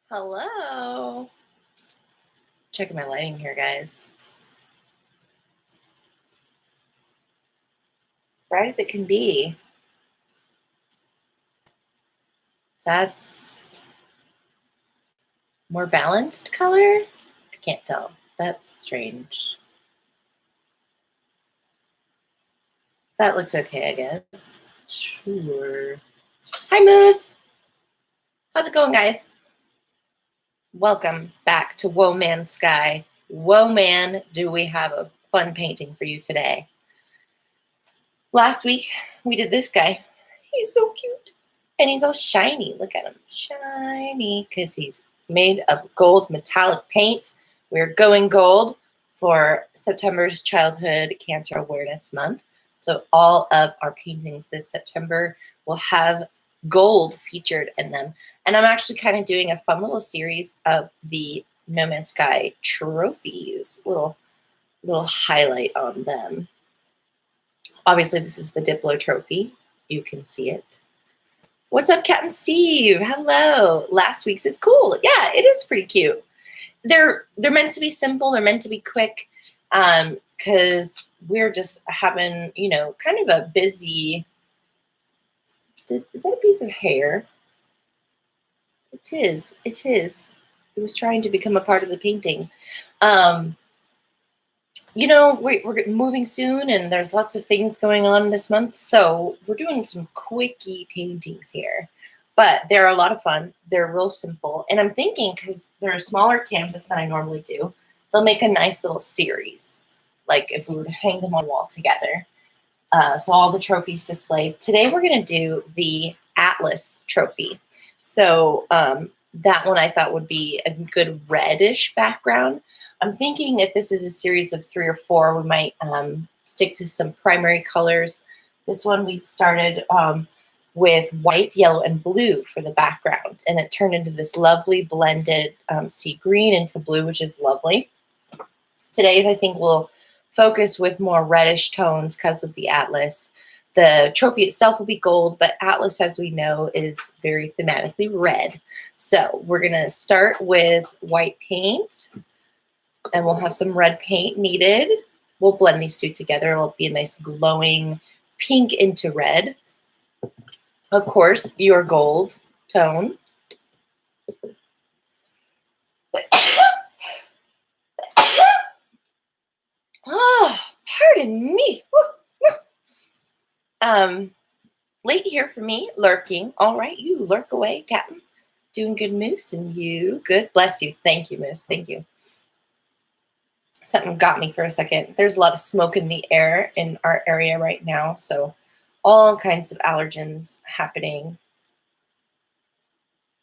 Hello. Checking my lighting here, guys. Bright as it can be. That's more balanced color? I can't tell. That's strange. That looks okay, I guess. Sure. Hi, Moose. How's it going, guys? Welcome back to Whoa Man Sky. Whoa Man, do we have a fun painting for you today? Last week, we did this guy. He's so cute. And he's all shiny. Look at him. Shiny because he's made of gold metallic paint. We're going gold for September's Childhood Cancer Awareness Month. So all of our paintings this September will have gold featured in them. And I'm actually kind of doing a fun little series of the No Man's Sky trophies. Little highlight on them. Obviously, this is the Diplo trophy. You can see it. What's up, Captain Steve? Hello. Last week's is cool. Yeah, it is pretty cute. They're meant to be simple. They're meant to be quick because we're just having, kind of a busy. Is that a piece of hair? It is. It is. It was trying to become a part of the painting. We're moving soon, and there's lots of things going on this month, so we're doing some quickie paintings here. But they're a lot of fun. They're real simple. And I'm thinking, because they're a smaller canvas than I normally do, they'll make a nice little series, like if we were to hang them on a wall together. So all the trophies displayed. Today we're going to do the Atlas trophy. So that one I thought would be a good reddish background. I'm thinking if this is a series of 3 or 4, we might stick to some primary colors. This one we started with white, yellow, and blue for the background. And it turned into this lovely blended sea green into blue, which is lovely. Today's, I think, we'll focus with more reddish tones because of the Atlas. The trophy itself will be gold, but Atlas, as we know, is very thematically red. So we're going to start with white paint. And we'll have some red paint needed. We'll blend these two together. It'll be a nice glowing pink into red. Of course, your gold tone. Oh, pardon me. Late here for me, lurking. All right, you lurk away, Captain. Doing good, Moose, and you good. Bless you. Thank you, Moose. Thank you. Something got me for a second. There's a lot of smoke in the air in our area right now, so all kinds of allergens happening.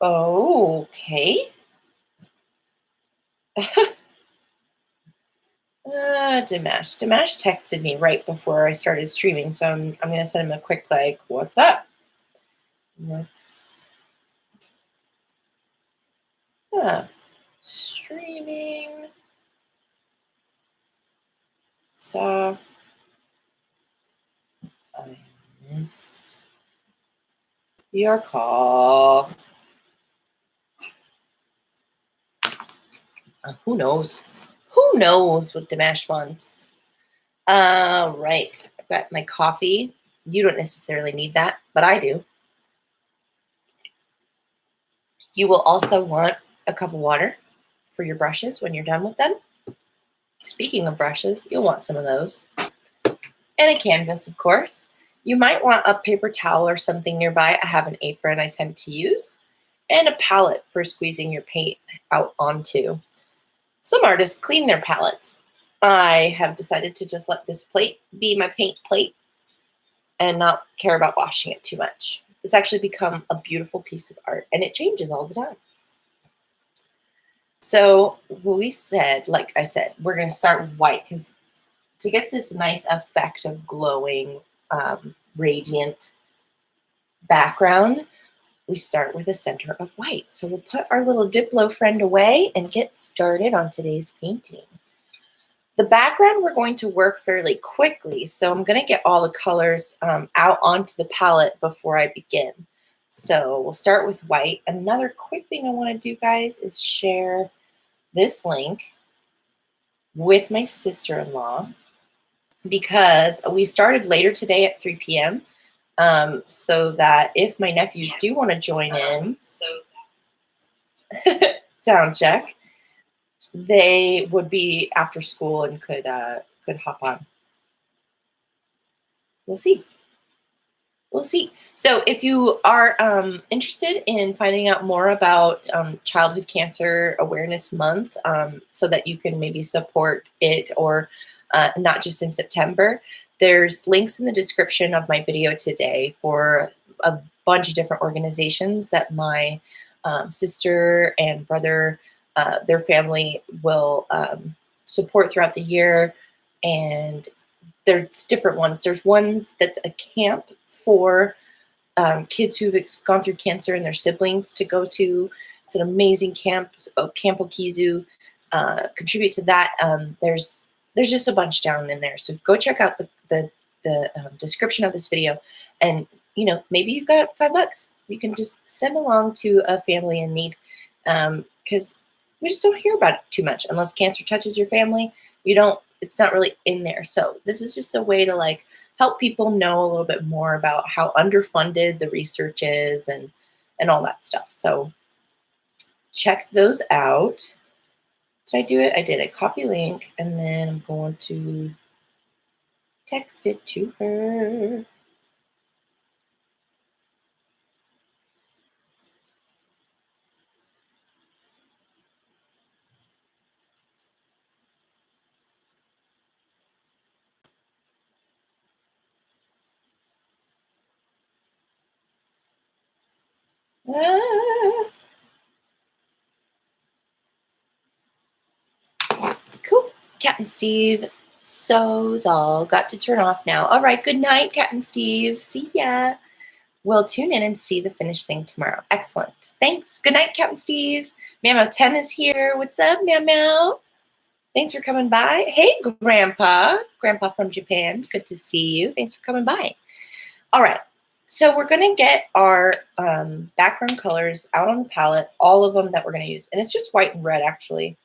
Oh, okay. Dimash texted me right before I started streaming, so I'm going to send him a quick, what's up? Streaming. So I missed your call. Who knows? Who knows what Dimash wants? Right. I've got my coffee. You don't necessarily need that, but I do. You will also want a cup of water for your brushes when you're done with them. Speaking of brushes, you'll want some of those. And a canvas, of course. You might want a paper towel or something nearby. I have an apron I tend to use. And a palette for squeezing your paint out onto. Some artists clean their palettes. I have decided to just let this plate be my paint plate and not care about washing it too much. It's actually become a beautiful piece of art, and it changes all the time. So we said, like I said, we're going to start with white because to get this nice effect of glowing, radiant background, we start with a center of white. So we'll put our little Diplo friend away and get started on today's painting. The background we're going to work fairly quickly, so I'm going to get all the colors out onto the palette before I begin. So we'll start with white. Another quick thing I want to do, guys, is share this link with my sister-in-law because we started later today at 3 p.m. So that if my nephews do want to join in, sound check, they would be after school and could hop on. We'll see. We'll see. So if you are interested in finding out more about Childhood Cancer Awareness Month, so that you can maybe support it, or not just in September, there's links in the description of my video today for a bunch of different organizations that my sister and brother, their family will support throughout the year. And there's different ones. There's one that's a camp for kids who've gone through cancer and their siblings to go to. It's an amazing camp. Camp Okizu. Contribute to that. There's just a bunch down in there. So go check out the description of this video, and maybe you've got $5. You can just send along to a family in need, because we just don't hear about it too much unless cancer touches your family. It's not really in there. So this is just a way to help people know a little bit more about how underfunded the research is and all that stuff. So check those out. Did I do it? I did it. Copy link, and then I'm going to text it to her. Cool. Captain Steve, so's all. Got to turn off now. All right. Good night, Captain Steve. See ya. We'll tune in and see the finished thing tomorrow. Excellent. Thanks. Good night, Captain Steve. Meow Meow 10 is here. What's up, Meow Meow? Thanks for coming by. Hey, Grandpa. Grandpa from Japan. Good to see you. Thanks for coming by. All right. So we're going to get our background colors out on the palette, all of them that we're going to use. And it's just white and red, actually.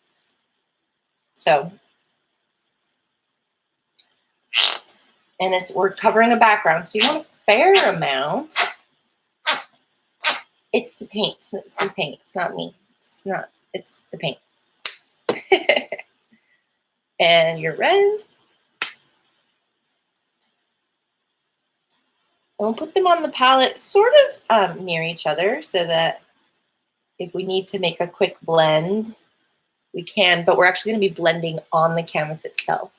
So, and we're covering a background. So you want a fair amount. It's the paint. It's the paint. It's not me. It's the paint. And your red. And we'll put them on the palette sort of near each other so that if we need to make a quick blend, we can, but we're actually going to be blending on the canvas itself.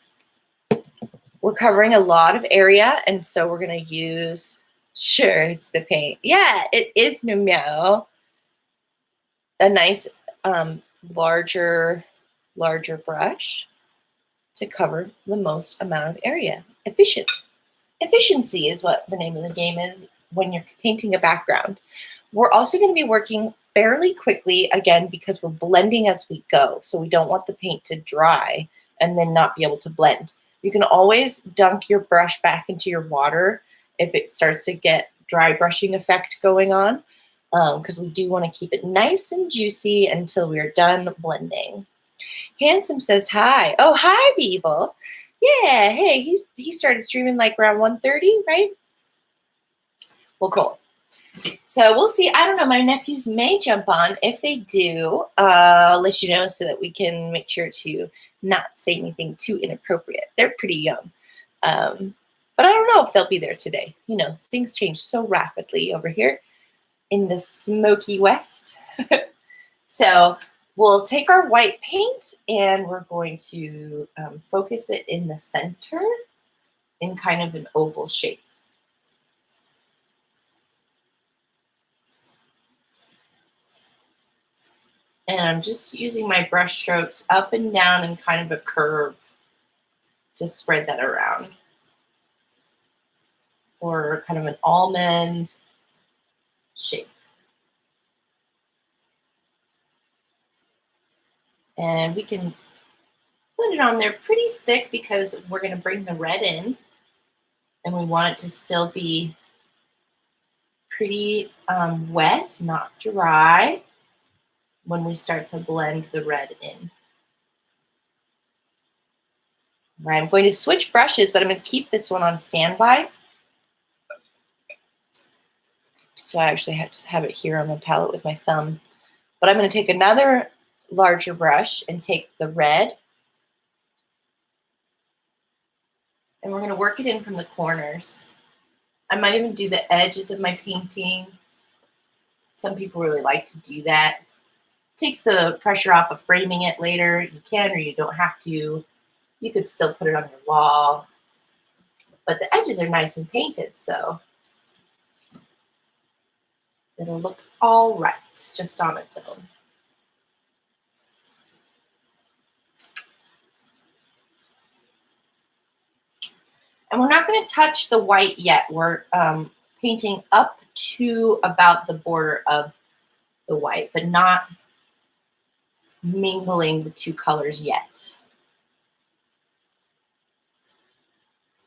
We're covering a lot of area, and so we're going to use, sure, it's the paint. Yeah, it is Meow Meow. A nice larger brush to cover the most amount of area. Efficient. Efficiency is what the name of the game is when you're painting a background. We're also going to be working fairly quickly, again, because we're blending as we go. So we don't want the paint to dry and then not be able to blend. You can always dunk your brush back into your water if it starts to get dry brushing effect going on, because we do want to keep it nice and juicy until we're done blending. Handsome says hi. Oh, hi, Beeble. Yeah, hey, he started streaming around 1:30, right? Well, cool. So we'll see. I don't know. My nephews may jump on. If they do, I'll let you know so that we can make sure to not say anything too inappropriate. They're pretty young. But I don't know if they'll be there today. Things change so rapidly over here in the smoky West. So we'll take our white paint and we're going to focus it in the center in kind of an oval shape. And I'm just using my brush strokes up and down in kind of a curve to spread that around. Or kind of an almond shape. And we can put it on there pretty thick because we're going to bring the red in. And we want it to still be pretty wet, not dry, when we start to blend the red in. Right, I'm going to switch brushes, but I'm going to keep this one on standby. So I actually just have it here on the palette with my thumb. But I'm going to take another larger brush and take the red, and we're going to work it in from the corners. I might even do the edges of my painting. Some people really like to do that. Takes the pressure off of framing it later. You can or you don't have to. You could still put it on your wall. But the edges are nice and painted, so it'll look all right just on its own. And we're not going to touch the white yet. We're painting up to about the border of the white, but not mingling the two colors yet.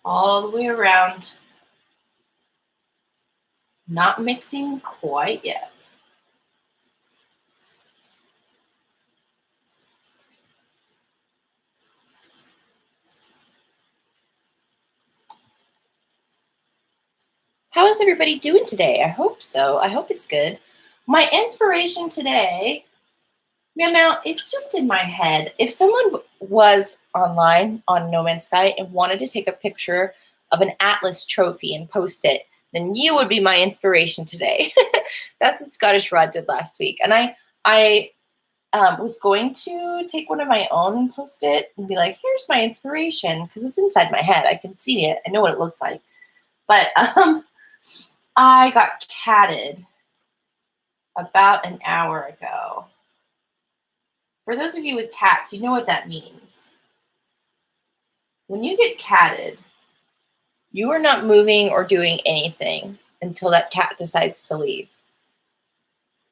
All the way around. Not mixing quite yet. How is everybody doing today? I hope so. I hope it's good. My inspiration today, now it's just in my head. If someone was online on No Man's Sky and wanted to take a picture of an Atlas trophy and post it, then you would be my inspiration today. That's what Scottish Rod did last week. And I was going to take one of my own and post it and be like, here's my inspiration, because it's inside my head. I can see it. I know what it looks like. But I got catted about an hour ago. For those of you with cats, you know what that means. When you get catted, you are not moving or doing anything until that cat decides to leave.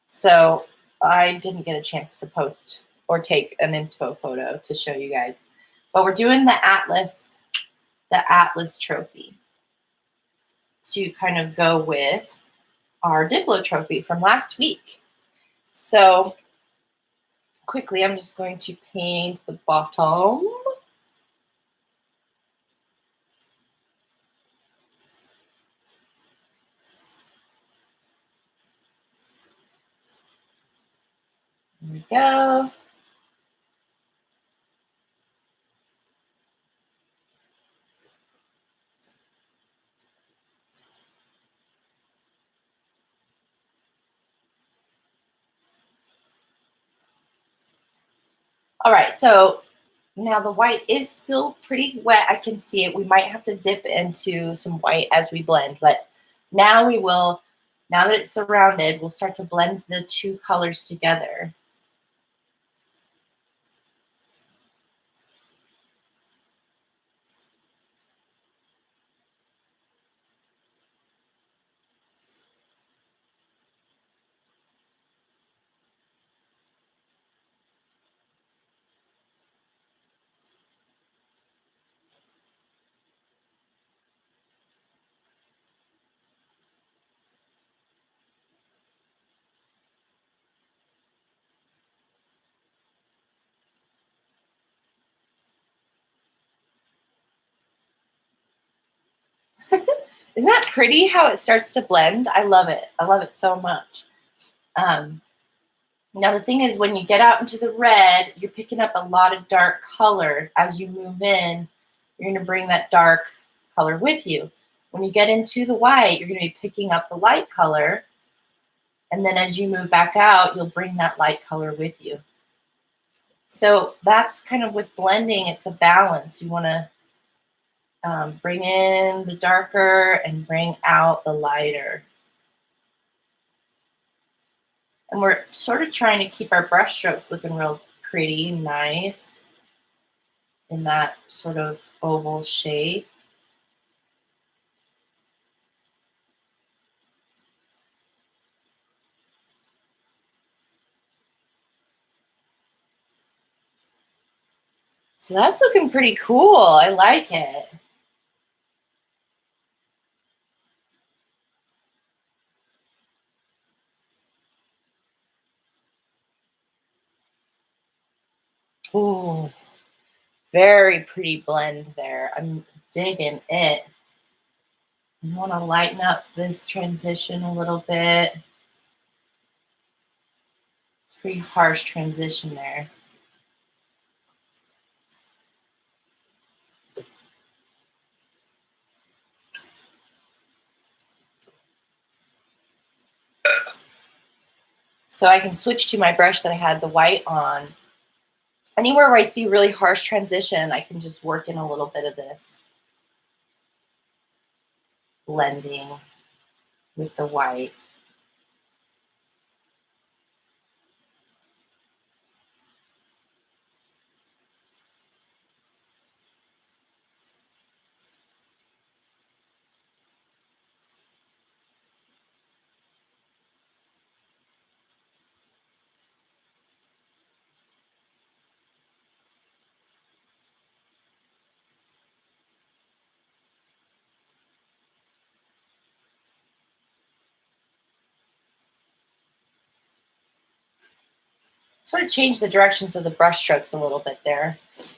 So I didn't get a chance to post or take an inspo photo to show you guys. But we're doing the Atlas trophy to kind of go with our Diplo trophy from last week. So quickly, I'm just going to paint the bottom. There we go. All right, so now the white is still pretty wet. I can see it. We might have to dip into some white as we blend, but now we will, now that it's surrounded, we'll start to blend the two colors together. Isn't that pretty how it starts to blend? I love it. I love it so much. Now the thing is, when you get out into the red, you're picking up a lot of dark color. As you move in, you're going to bring that dark color with you. When you get into the white, you're going to be picking up the light color. And then as you move back out, you'll bring that light color with you. So that's kind of with blending, it's a balance. You want to bring in the darker and bring out the lighter. And we're sort of trying to keep our brush strokes looking real pretty and nice in that sort of oval shape. So that's looking pretty cool. I like it. Ooh, very pretty blend there. I'm digging it. I want to lighten up this transition a little bit. It's a pretty harsh transition there. So I can switch to my brush that I had the white on. Anywhere where I see really harsh transition, I can just work in a little bit of this blending with the white. Sort of change the directions of the brush strokes a little bit there. See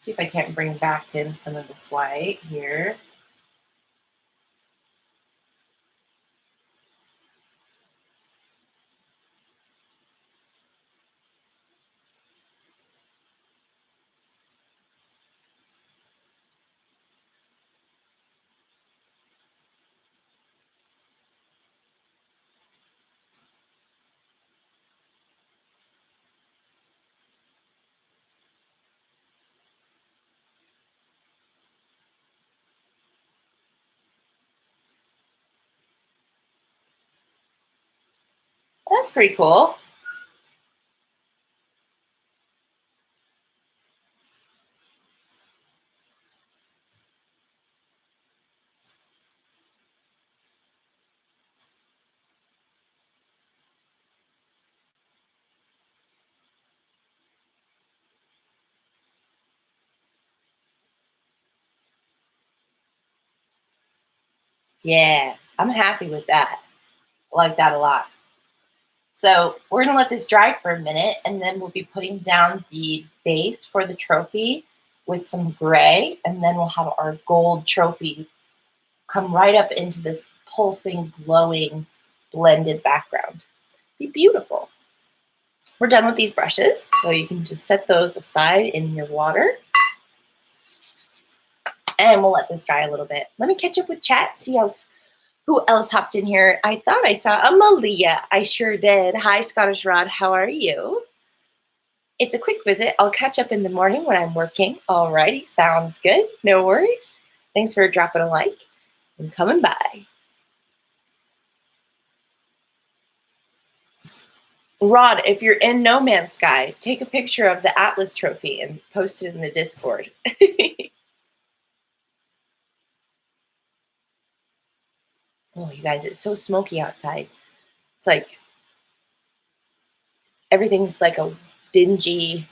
if I can't bring back in some of this white here. That's pretty cool. Yeah, I'm happy with that. I like that a lot. So we're going to let this dry for a minute, and then we'll be putting down the base for the trophy with some gray, and then we'll have our gold trophy come right up into this pulsing, glowing, blended background. Be beautiful. We're done with these brushes, so you can just set those aside in your water. And we'll let this dry a little bit. Let me catch up with chat, see who else hopped in here. I thought I saw Amalia. I sure did. Hi, Scottish Rod. How are you? It's a quick visit. I'll catch up in the morning when I'm working. Alrighty, sounds good. No worries. Thanks for dropping a like and coming by. Rod, if you're in No Man's Sky, take a picture of the Atlas trophy and post it in the Discord. Oh, you guys, it's so smoky outside. It's like everything's like a dingy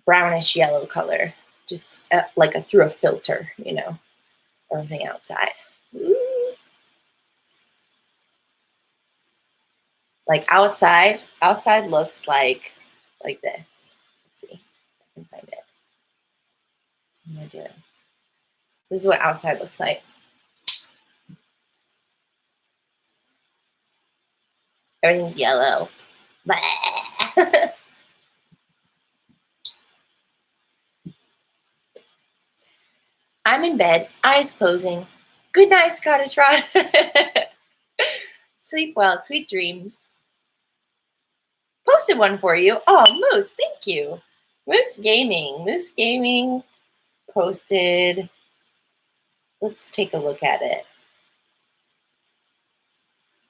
brownish yellow color, just like through a filter, you know, everything outside. Ooh. Like outside looks like this. Let's see if I can find it. What am I doing? This is what outside looks like. Everything's yellow. I'm in bed, eyes closing. Good night, Scottish Rod. Sleep well, sweet dreams. Posted one for you. Oh, Moose, thank you. Moose Gaming posted. Let's take a look at it,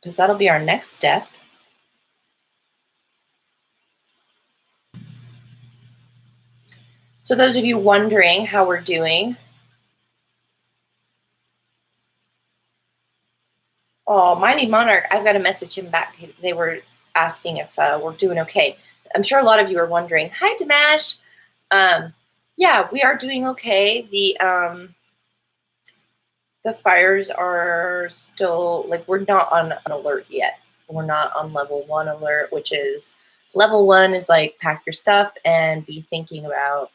because that'll be our next step. So those of you wondering how we're doing, oh, Mighty Monarch, I've got to message him back. They were asking if we're doing okay. I'm sure a lot of you are wondering. Hi, Dimash. Yeah, we are doing okay. The the fires are still, like, we're not on an alert yet. We're not on level 1 alert, which is, level 1 is like pack your stuff and be thinking about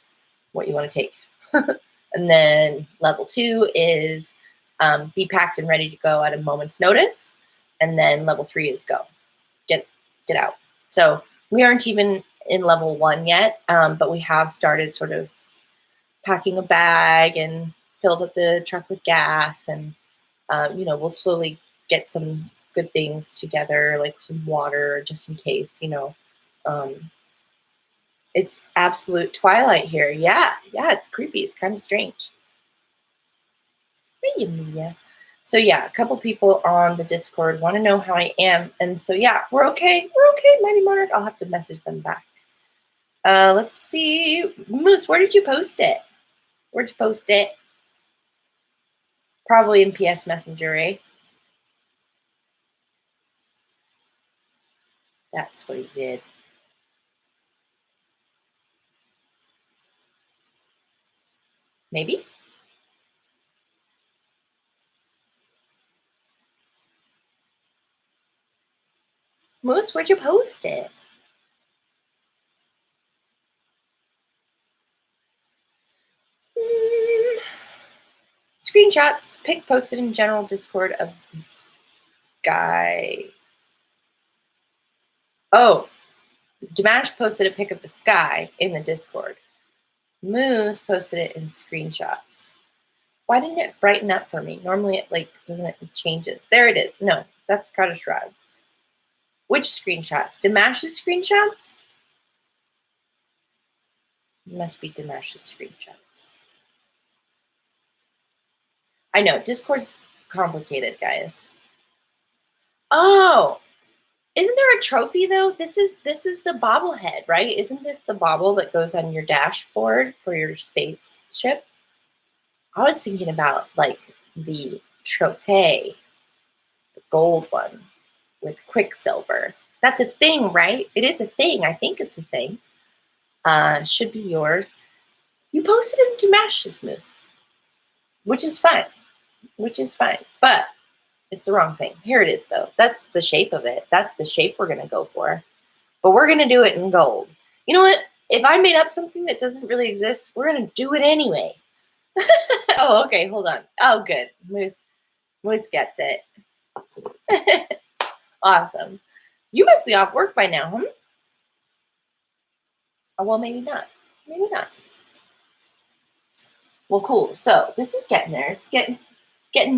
what you want to take. And then level 2 is be packed and ready to go at a moment's notice. And then level 3 is go, get out. So we aren't even in level 1 yet, but we have started sort of packing a bag and filled up the truck with gas, and we'll slowly get some good things together, like some water, just in case. It's absolute twilight here. Yeah, it's creepy. It's kind of strange. Hey, Mia. So yeah, a couple people on the Discord want to know how I am, and so yeah, we're okay. We're okay, Mighty Monarch. I'll have to message them back. Let's see, Moose. Where did you post it? Where'd you post it? Probably in PS Messenger, eh? That's what he did. Maybe? Moose, where'd you post it? Screenshots. Pic posted in general Discord of this guy. Oh, Dimash posted a pic of the sky in the Discord. Moose posted it in screenshots. Why didn't it brighten up for me? Normally it doesn't, it changes. There it is. No, that's Scottish Rods. Which screenshots? Dimash's screenshots? It must be Dimash's screenshots. I know, Discord's complicated, guys. Oh, isn't there a trophy though? This is the bobblehead, right? Isn't this the bobble that goes on your dashboard for your spaceship? I was thinking about like the trophy, the gold one with Quicksilver. That's a thing, right? It is a thing. I think it's a thing. Should be yours. You posted it to Mash's Moose, which is fine. But it's the wrong thing. Here it is, though. That's the shape of it. That's the shape we're going to go for. But we're going to do it in gold. You know what? If I made up something that doesn't really exist, we're going to do it anyway. Oh, okay. Hold on. Oh, good. Moose gets it. Awesome. You must be off work by now, huh? Oh, well, maybe not. Maybe not. Well, cool. So this is getting there. It's getting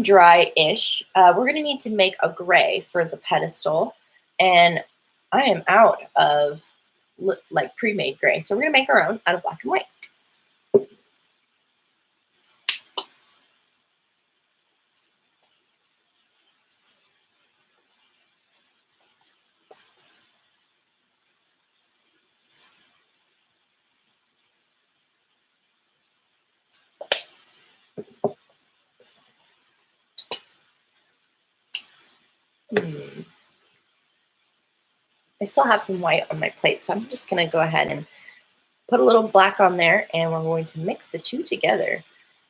dry-ish. We're going to need to make a gray for the pedestal. And I am out of like pre-made gray. So we're going to make our own out of black and white. I still have some white on my plate, so I'm just going to go ahead and put a little black on there, and we're going to mix the two together.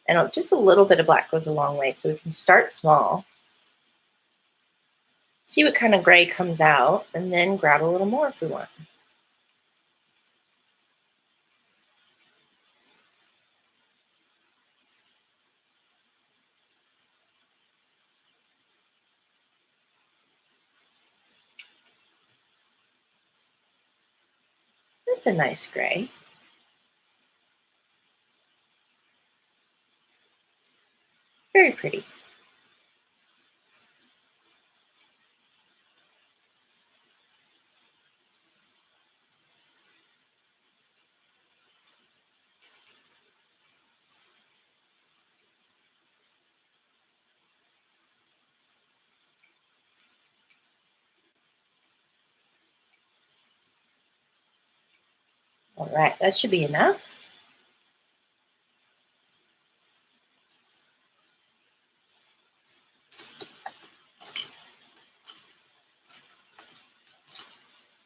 And just a little bit of black goes a long way, so we can start small, see what kind of gray comes out, and then grab a little more if we want. That's a nice gray. Very pretty. All right, that should be enough.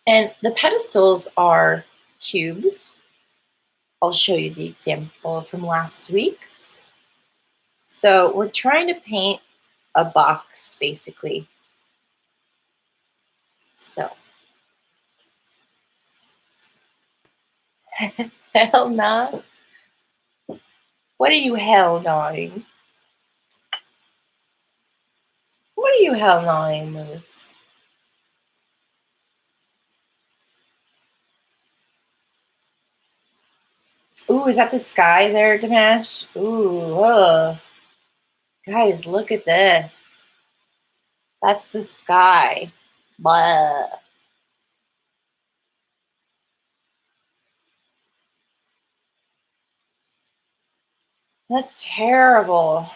And the pedestals are cubes. I'll show you the example from last week's. So we're trying to paint a box, basically. So, hell nah. What are you hell gnawing? What are you hell gnawing, Moose? Ooh, is that the sky there, Dimash? Ooh, guys, look at this. That's the sky. Blah. That's terrible.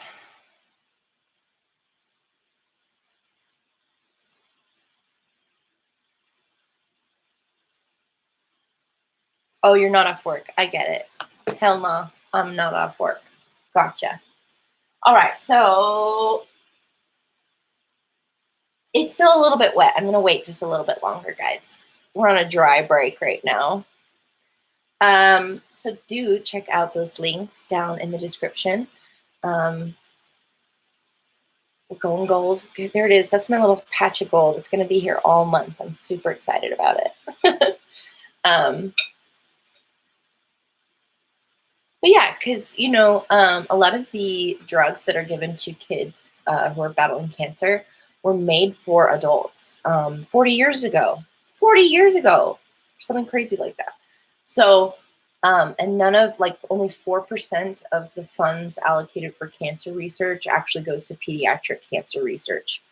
Oh, you're not off work. I get it. Hell no, I'm not off work. Gotcha. All right, so it's still a little bit wet. I'm going to wait just a little bit longer, guys. We're on a dry break right now. So do check out those links down in the description. We're going gold. Okay, there it is. That's my little patch of gold. It's going to be here all month. I'm super excited about it. But yeah, because, a lot of the drugs that are given to kids who are battling cancer were made for adults 40 years ago. 40 years ago, something crazy like that. So, and none of, like, only 4% of the funds allocated for cancer research actually goes to pediatric cancer research.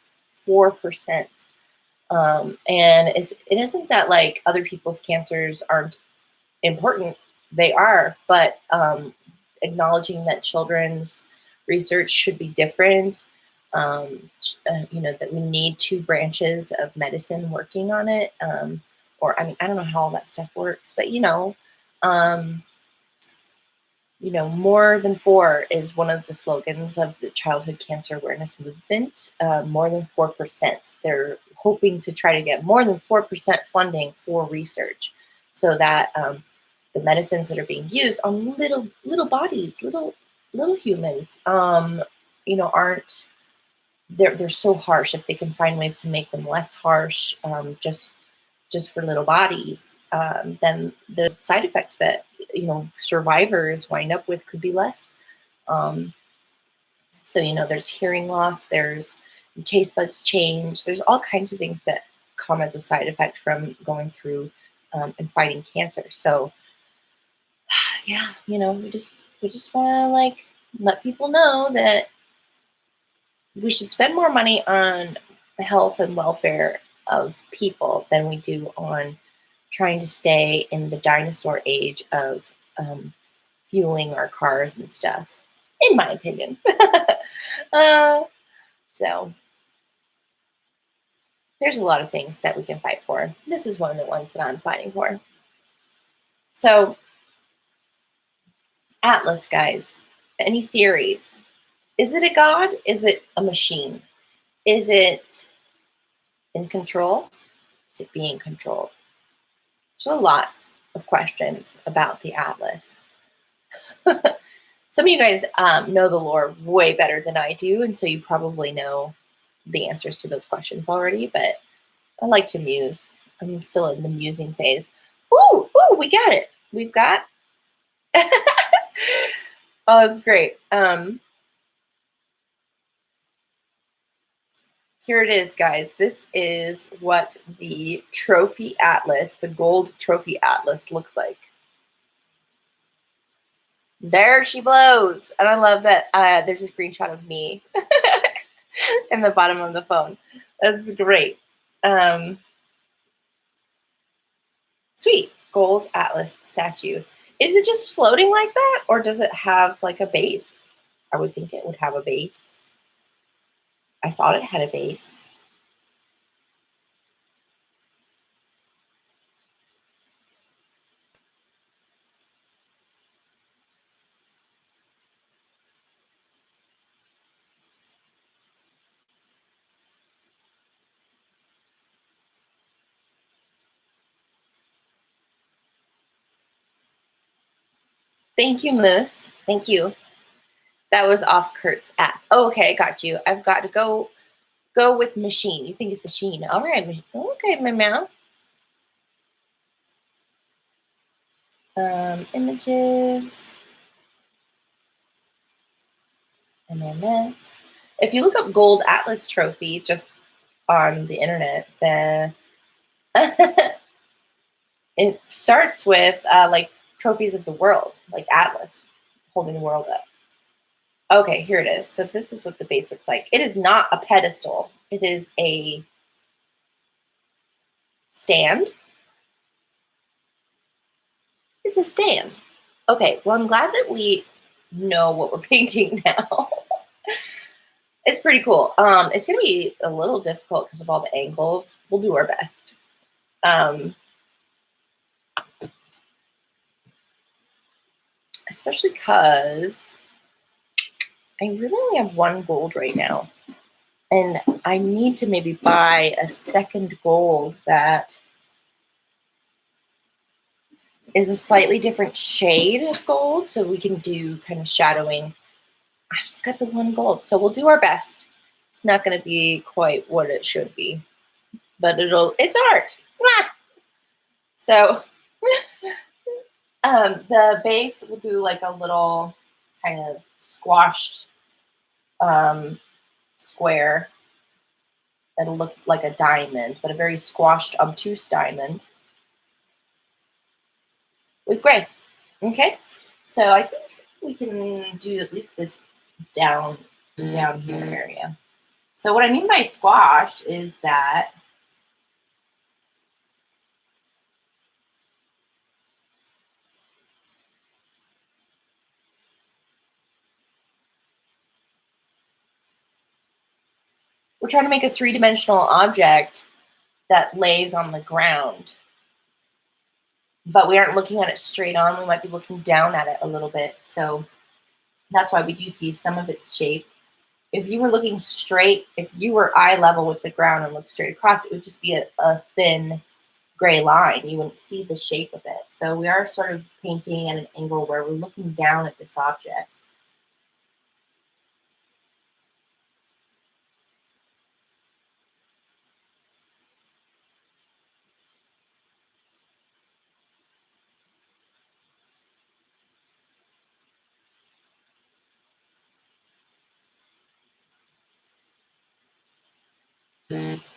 4%. And it isn't that, like, other people's cancers aren't important. They are, but acknowledging that children's research should be different, that we need two branches of medicine working on it. Or, I mean, I don't know how all that stuff works, but, more than four is one of the slogans of the Childhood Cancer Awareness Movement. More than 4%. They're hoping to try to get more than 4% funding for research, so that the medicines that are being used on little bodies, little humans, aren't, they're so harsh. If they can find ways to make them less harsh, just for little bodies, then the side effects that survivors wind up with could be less. So there's hearing loss, there's taste buds change, there's all kinds of things that come as a side effect from going through and fighting cancer. So yeah, we just want to, like, let people know that we should spend more money on the health and welfare of people than we do on trying to stay in the dinosaur age of fueling our cars and stuff, in my opinion. So there's a lot of things that we can fight for. This is one of the ones that I'm fighting for. So, Atlas, guys, any theories? Is it a god? Is it a machine? Is it in control? Is it being controlled? There's a lot of questions about the Atlas. Some of you guys know the lore way better than I do, and so you probably know the answers to those questions already, but I like to muse. I'm still in the musing phase. Ooh, we got it. We've got. Oh, it's great. Here it is, guys. This is what the trophy atlas, the gold trophy atlas, looks like. There she blows. And I love that there's a screenshot of me in the bottom of the phone. That's great. Sweet. Gold atlas statue. Is it just floating like that, or does it have, like, a base? I would think it would have a base. I thought it had a base. Thank you, Moose. Thank you. That was off Kurt's app. Oh, okay, got you. I've got to go with machine. You think it's a sheen. All right. Okay, my mouth. Images. MMS. If you look up gold atlas trophy just on the internet, the it starts with like trophies of the world, like Atlas holding the world up. Okay, here it is. So this is what the base looks like. It is not a pedestal. It is a stand. It's a stand. Okay, well, I'm glad that we know what we're painting now. It's pretty cool. It's going to be a little difficult because of all the angles. We'll do our best. Especially because I really only have one gold right now. And I need to maybe buy a second gold that is a slightly different shade of gold so we can do kind of shadowing. I've just got the one gold, so we'll do our best. It's not going to be quite what it should be, but it's art. So the base will do like a little kind of squashed square that'll look like a diamond, but a very squashed, obtuse diamond with gray. Okay, so I think we can do at least this down here area. So what I mean by squashed is that we're trying to make a three-dimensional object that lays on the ground, but we aren't looking at it straight on. We might be looking down at it a little bit. So that's why we do see some of its shape. If you were looking straight, if you were eye level with the ground and looked straight across, it would just be a thin gray line. You wouldn't see the shape of it. So we are sort of painting at an angle where we're looking down at this object.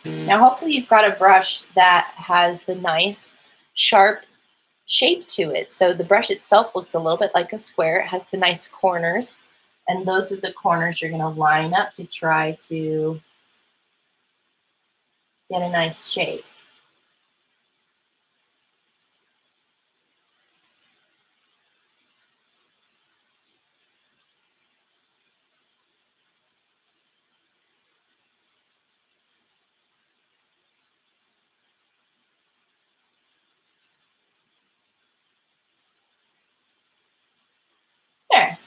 Now, hopefully you've got a brush that has the nice, sharp shape to it. So the brush itself looks a little bit like a square. It has the nice corners, and those are the corners you're going to line up to try to get a nice shape. There.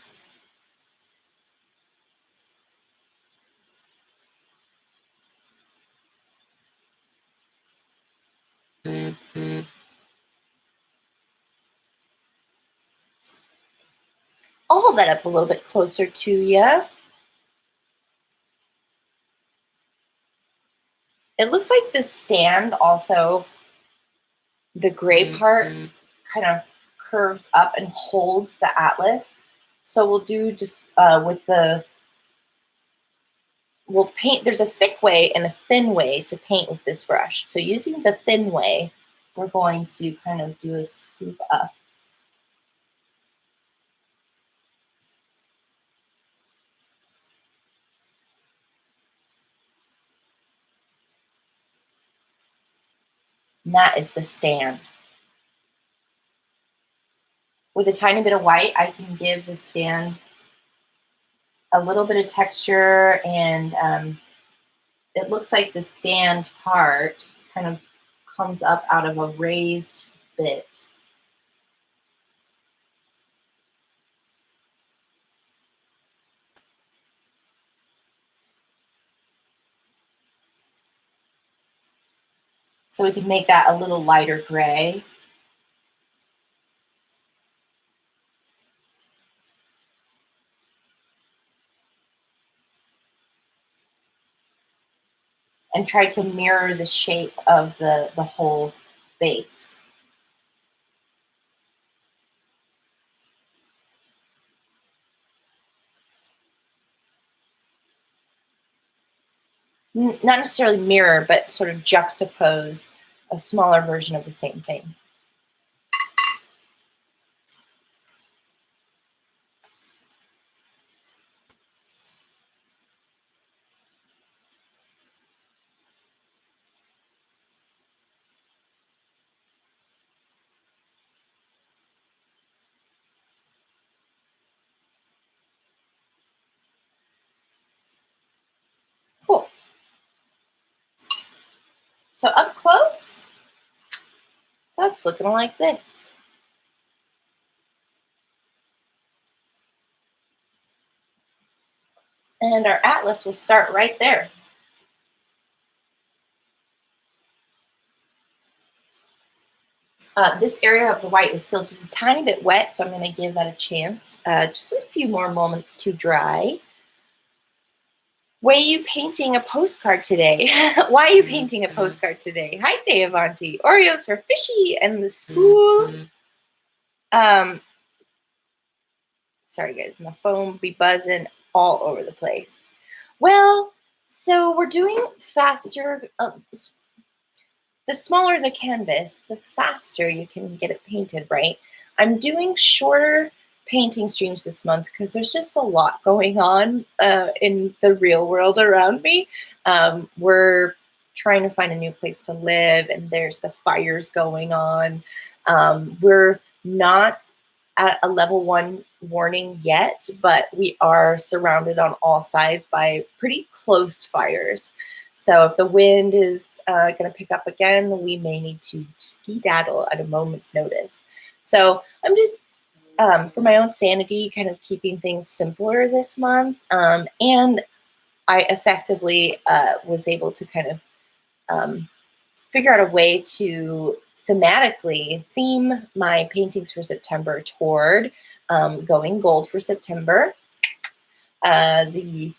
I'll hold that up a little bit closer to you. It looks like the stand also, the gray part kind of curves up and holds the atlas. So we'll do just we'll paint, there's a thick way and a thin way to paint with this brush. So using the thin way, we're going to kind of do a scoop up. And that is the stand. With a tiny bit of white, I can give the stand a little bit of texture, and it looks like the stand part kind of comes up out of a raised bit. So we can make that a little lighter gray. and try to mirror the shape of the whole base. Not necessarily mirror, but sort of juxtapose a smaller version of the same thing. Cool. So up close, that's looking like this. And our atlas will start right there. This area of the white is still just a tiny bit wet, so I'm going to give that a chance. Just a few more moments to dry. Why are you painting a postcard today? Why are you painting a postcard today? Hi, Deavanti. Oreos for Fishy and the school. Sorry, guys, my phone be buzzing all over the place. Well, so we're doing faster. The smaller the canvas, the faster you can get it painted, right? I'm doing shorter painting streams this month because there's just a lot going on in the real world around me. We're trying to find a new place to live, and there's the fires going on. We're not at a level 1 warning yet, but we are surrounded on all sides by pretty close fires. So if the wind is going to pick up again, we may need to skedaddle at a moment's notice. So I'm just, for my own sanity, kind of keeping things simpler this month. And I effectively was able to kind of figure out a way to thematically theme my paintings for September toward going gold for September. The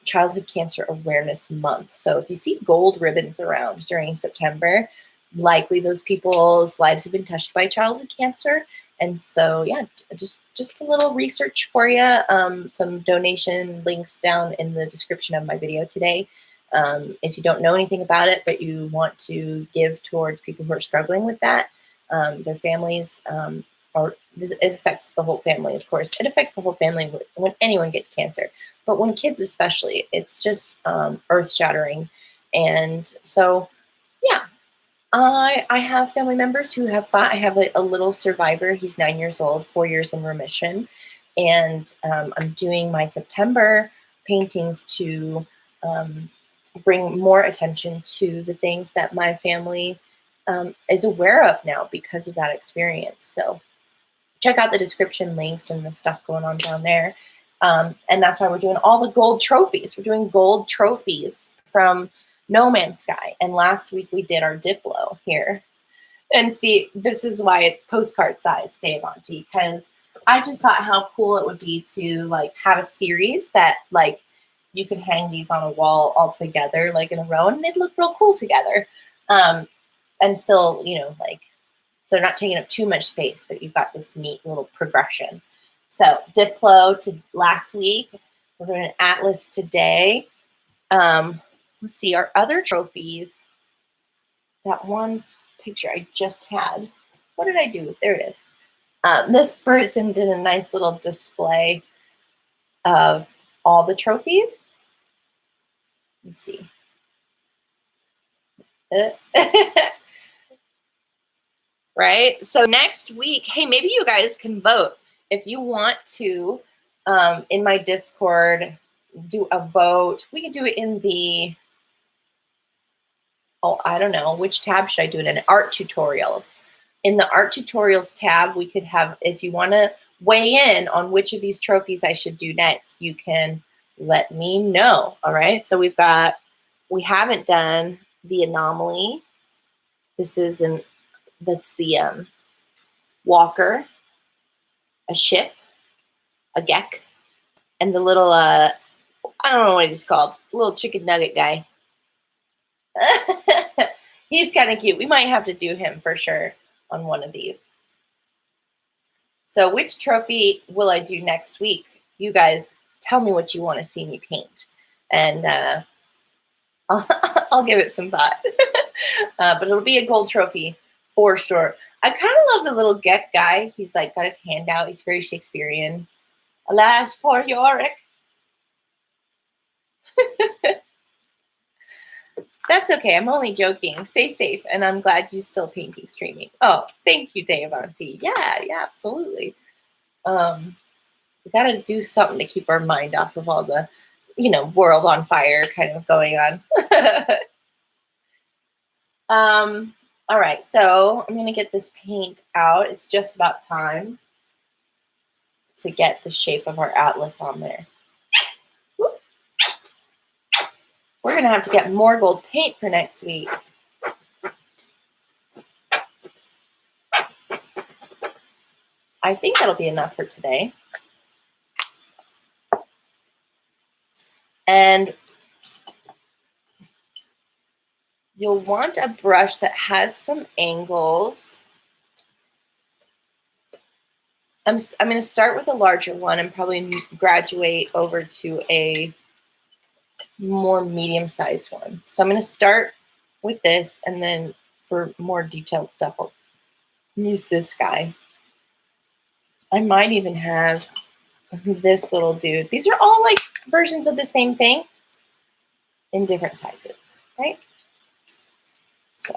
Childhood Cancer Awareness Month. So if you see gold ribbons around during September, likely those people's lives have been touched by childhood cancer. And so, yeah, just a little research for you. Some donation links down in the description of my video today. If you don't know anything about it, but you want to give towards people who are struggling with that, their families, it affects the whole family, of course. It affects the whole family when anyone gets cancer. But when kids especially, it's just earth-shattering. And so, yeah, I have family members who have fought. I have a little survivor. He's 9 years old, 4 years in remission. And I'm doing my September paintings to bring more attention to the things that my family is aware of now because of that experience. So check out the description links and the stuff going on down there. And that's why we're doing all the gold trophies. We're doing gold trophies from No Man's Sky. And last week we did our Diplo here. And see, this is why it's postcard size, Deavanti, because I just thought how cool it would be to like have a series that like you could hang these on a wall all together, like in a row, and they'd look real cool together. And still, you know, like, so they're not taking up too much space, but you've got this neat little progression. So Diplo to last week. We're doing an atlas today. Let's see, our other trophies. That one picture I just had. What did I do? There it is. This person did a nice little display of all the trophies. Let's see. Right? So next week, hey, maybe you guys can vote. If you want to, in my Discord, do a vote. We could do it in the, oh, I don't know, which tab should I do it in? Art tutorials. In the art tutorials tab, we could have, if you want to weigh in on which of these trophies I should do next, you can let me know. All right. So we haven't done the anomaly. This is that's the walker, a ship, a geck, and the little, I don't know what he's called, little chicken nugget guy. He's kind of cute. We might have to do him for sure on one of these. So which trophy will I do next week? You guys tell me what you want to see me paint. And I'll give it some thought. But it'll be a gold trophy for sure. I kind of love the little Gek guy. He's like got his hand out. He's very Shakespearean. Alas, poor Yorick. That's okay. I'm only joking. Stay safe. And I'm glad you still painting streaming. Oh, thank you, Dave Auntie. Yeah, absolutely. We got to do something to keep our mind off of all the, world on fire kind of going on. All right. So I'm going to get this paint out. It's just about time to get the shape of our atlas on there. We're going to have to get more gold paint for next week. I think that'll be enough for today. And you'll want a brush that has some angles. I'm going to start with a larger one and probably graduate over to a more medium-sized one. So I'm going to start with this, and then for more detailed stuff, I'll use this guy. I might even have this little dude. These are all like versions of the same thing in different sizes, right? So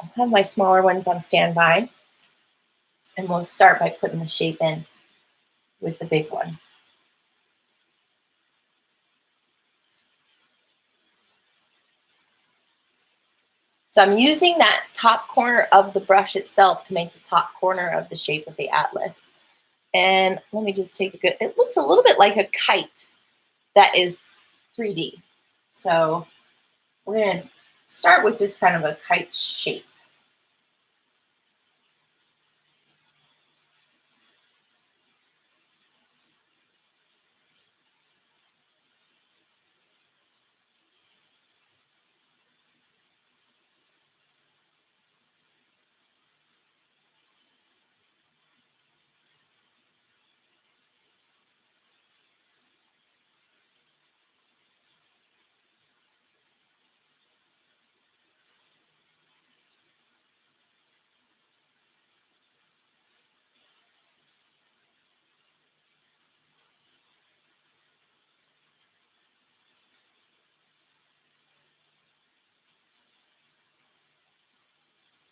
I'll have my smaller ones on standby, and we'll start by putting the shape in with the big one. So I'm using that top corner of the brush itself to make the top corner of the shape of the atlas. And let me just take a good, it looks a little bit like a kite that is 3D. So we're going to start with just kind of a kite shape.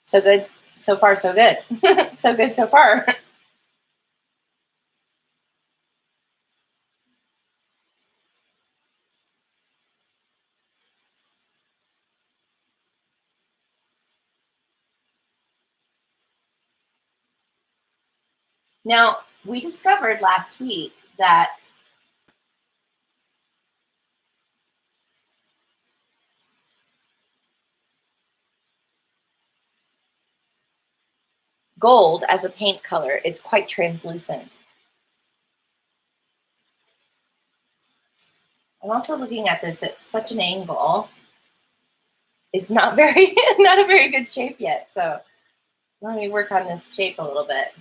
So good, so far, so good. So good so far. Now, we discovered last week that gold as a paint color is quite translucent. I'm also looking at this at such an angle. It's not very, not a very good shape yet. So let me work on this shape a little bit.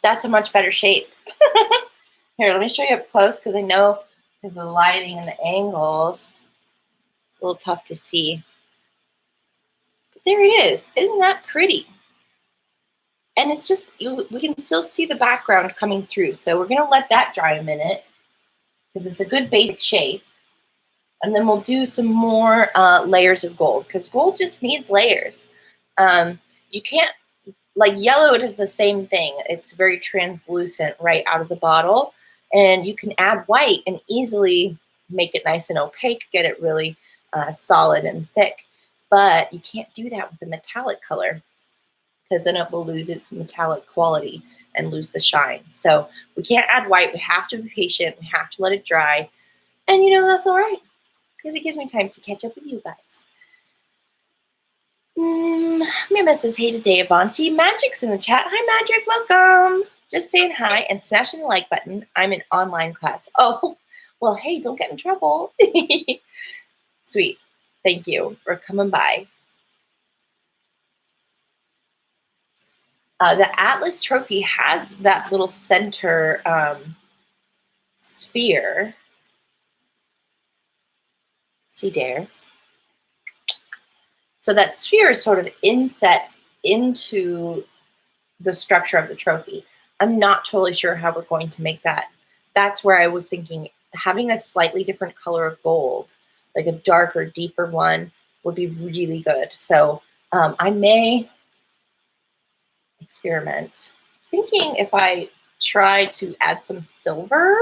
That's a much better shape. Here, let me show you up close because I know because the lighting and the angles, it's a little tough to see. But there it is. Isn't that pretty? And it's just, we can still see the background coming through. So we're going to let that dry a minute because it's a good basic shape. And then we'll do some more layers of gold because gold just needs layers. You can't like yellow, it is the same thing. It's very translucent right out of the bottle. And you can add white and easily make it nice and opaque, get it really solid and thick. But you can't do that with a metallic color because then it will lose its metallic quality and lose the shine. So we can't add white. We have to be patient. We have to let it dry. And that's all right because it gives me time to catch up with you guys. Mima says, hey today, Avanti. Magic's in the chat. Hi, Magic. Welcome. Just saying hi and smashing the like button. I'm in online class. Oh, well, hey, don't get in trouble. Sweet. Thank you for coming by. The Atlas Trophy has that little center sphere. See there? So that sphere is sort of inset into the structure of the trophy. I'm not totally sure how we're going to make that. That's where I was thinking having a slightly different color of gold, like a darker, deeper one, would be really good. So I may experiment. Thinking if I try to add some silver.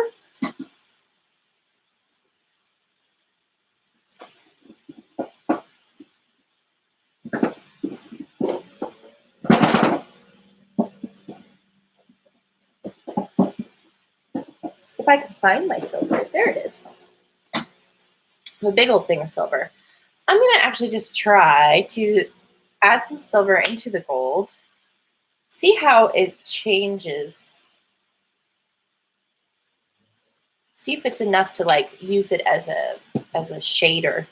If I can find my silver, there it is. A big old thing of silver. I'm going to actually just try to add some silver into the gold. See how it changes. See if it's enough to like use it as a shader.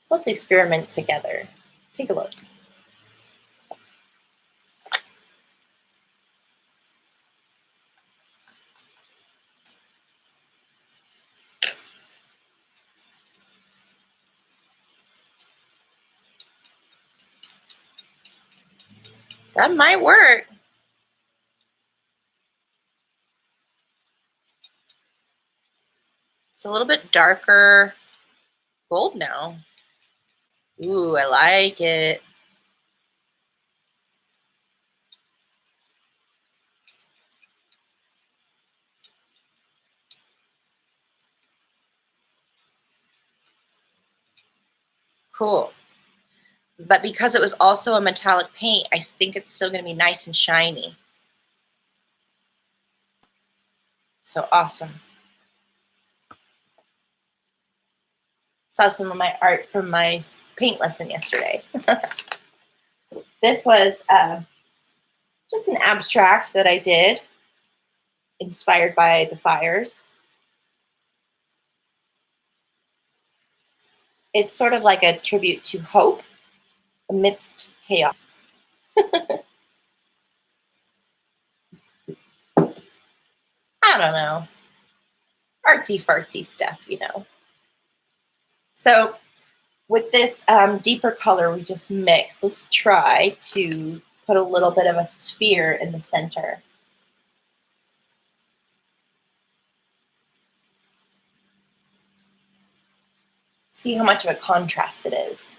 Let's experiment together. Take a look. That might work. It's a little bit darker gold now. Ooh, I like it. Cool. But because it was also a metallic paint, I think it's still going to be nice and shiny. So awesome. Saw some of my art from my paint lesson yesterday. This was just an abstract that I did, inspired by the fires. It's sort of like a tribute to hope amidst chaos. I don't know. Artsy fartsy stuff, So with this deeper color we just mixed, let's try to put a little bit of a sphere in the center. See how much of a contrast it is.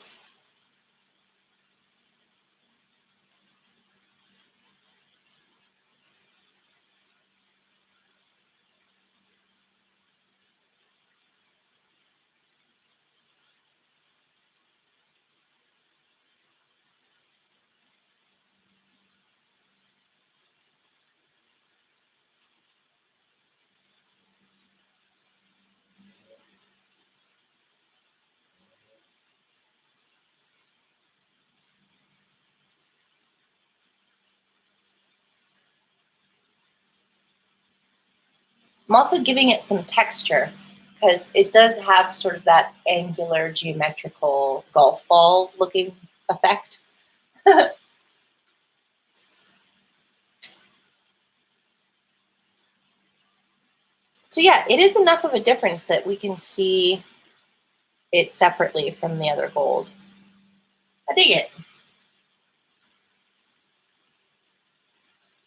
I'm also giving it some texture because it does have sort of that angular geometrical golf ball looking effect. So yeah, it is enough of a difference that we can see it separately from the other gold. I dig it.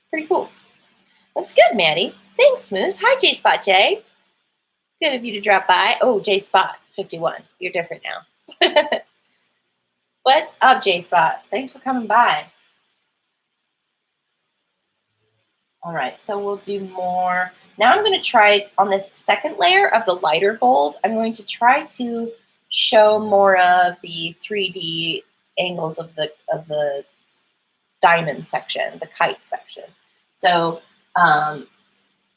Pretty cool. That's good, Maddie. Thanks, Moose. Hi, J-Spot J. Good of you to drop by. Oh, J-Spot 51. You're different now. What's up, J-Spot? Thanks for coming by. All right, so we'll do more. Now I'm going to try on this second layer of the lighter gold. I'm going to try to show more of the 3D angles of the diamond section, the kite section. So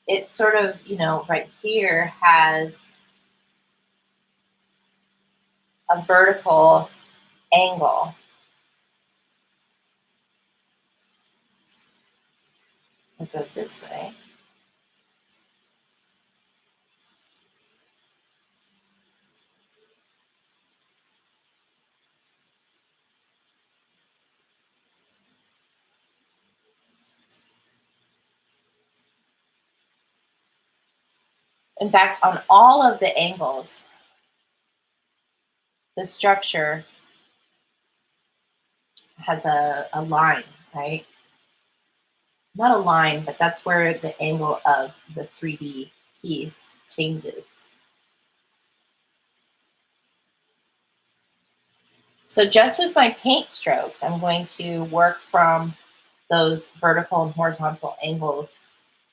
it's sort of, right here has a vertical angle. It goes this way. In fact, on all of the angles, the structure has a line, right? Not a line, but that's where the angle of the 3D piece changes. So just with my paint strokes, I'm going to work from those vertical and horizontal angles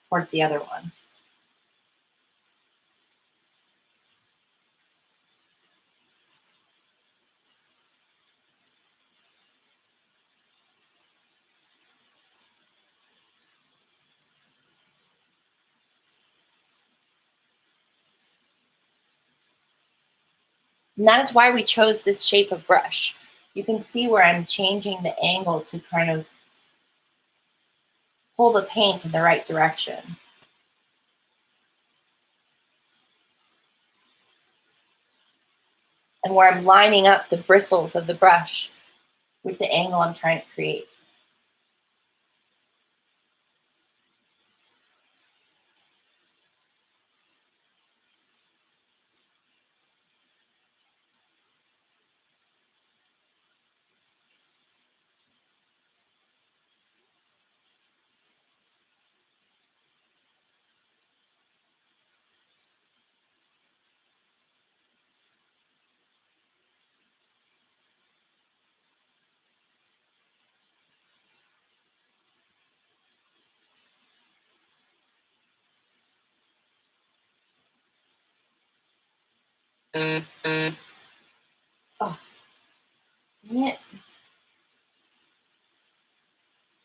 towards the other one. And that is why we chose this shape of brush. You can see where I'm changing the angle to kind of pull the paint in the right direction. And where I'm lining up the bristles of the brush with the angle I'm trying to create. Oh, yeah.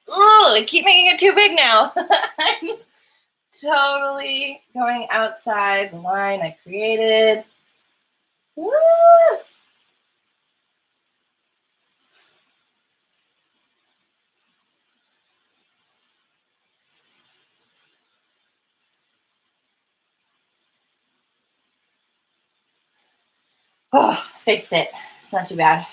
Ooh, I keep making it too big now. I'm totally going outside the line I created. Woo! Oh, fixed it. It's not too bad.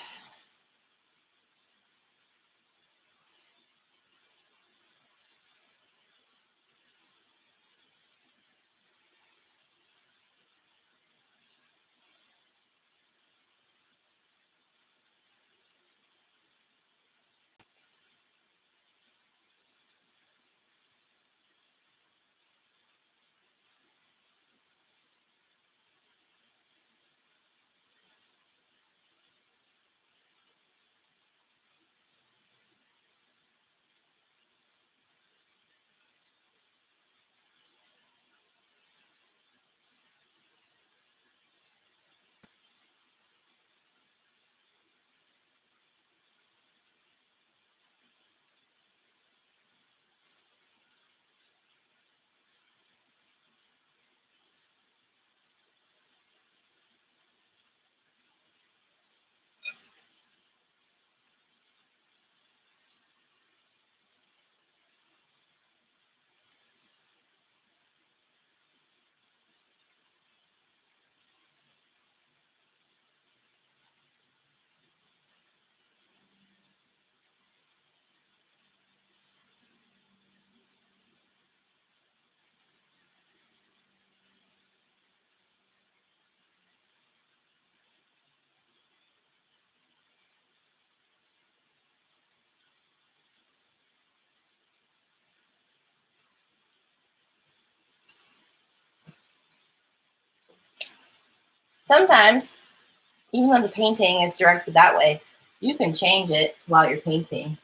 Sometimes, even though the painting is directed that way, You can change it while you're painting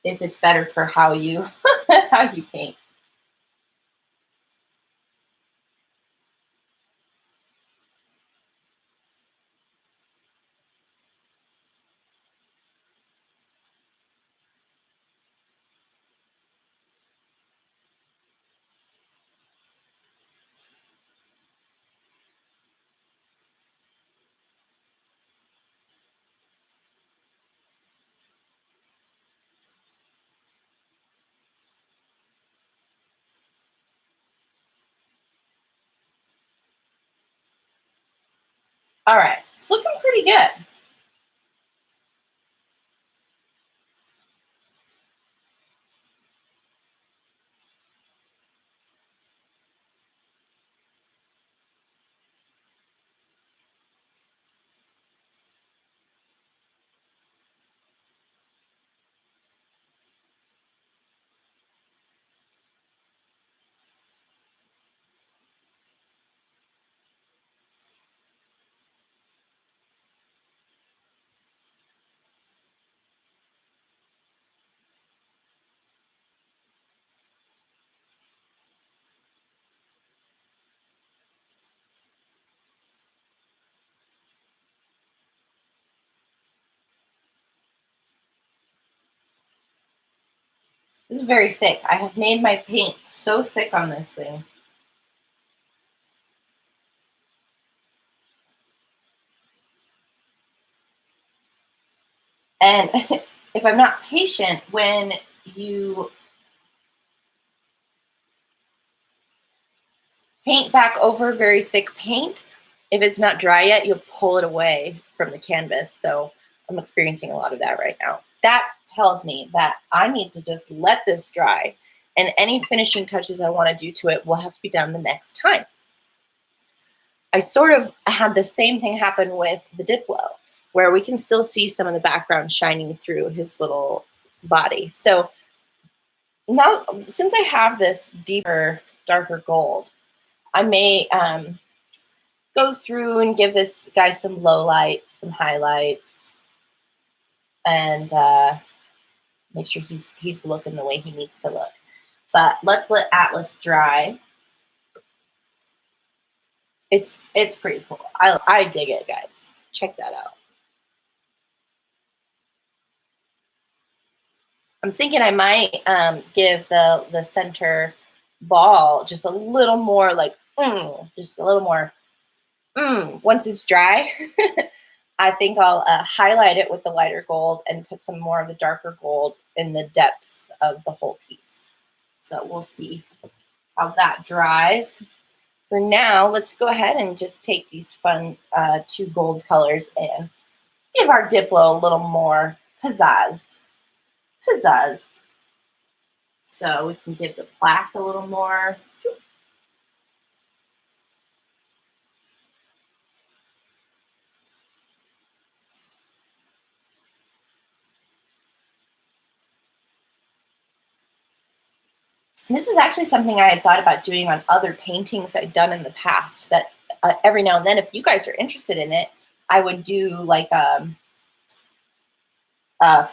if it's better for how you how you paint. All right, it's looking pretty good. This is very thick. I have made my paint so thick on this thing. And if I'm not patient, when you paint back over very thick paint, if it's not dry yet, you'll pull it away from the canvas. So I'm experiencing a lot of that right now. That tells me that I need to just let this dry, and any finishing touches I want to do to it will have to be done the next time. I sort of had the same thing happen with the Diplo, where we can still see some of the background shining through his little body. So now, since I have this deeper, darker gold, I may go through and give this guy some lowlights, some highlights, and make sure he's looking the way he needs to look. But let's let Atlas dry. It's pretty cool. I dig it, guys. Check that out. I'm thinking I might give the center ball just a little more like just a little more once it's dry. I think I'll highlight it with the lighter gold and put some more of the darker gold in the depths of the whole piece. So we'll see how that dries. For now, let's go ahead and just take these fun two gold colors and give our Diplo a little more pizzazz. So we can give the plaque a little more. And this is actually something I had thought about doing on other paintings I've done in the past, that every now and then, if you guys are interested in it, I would do like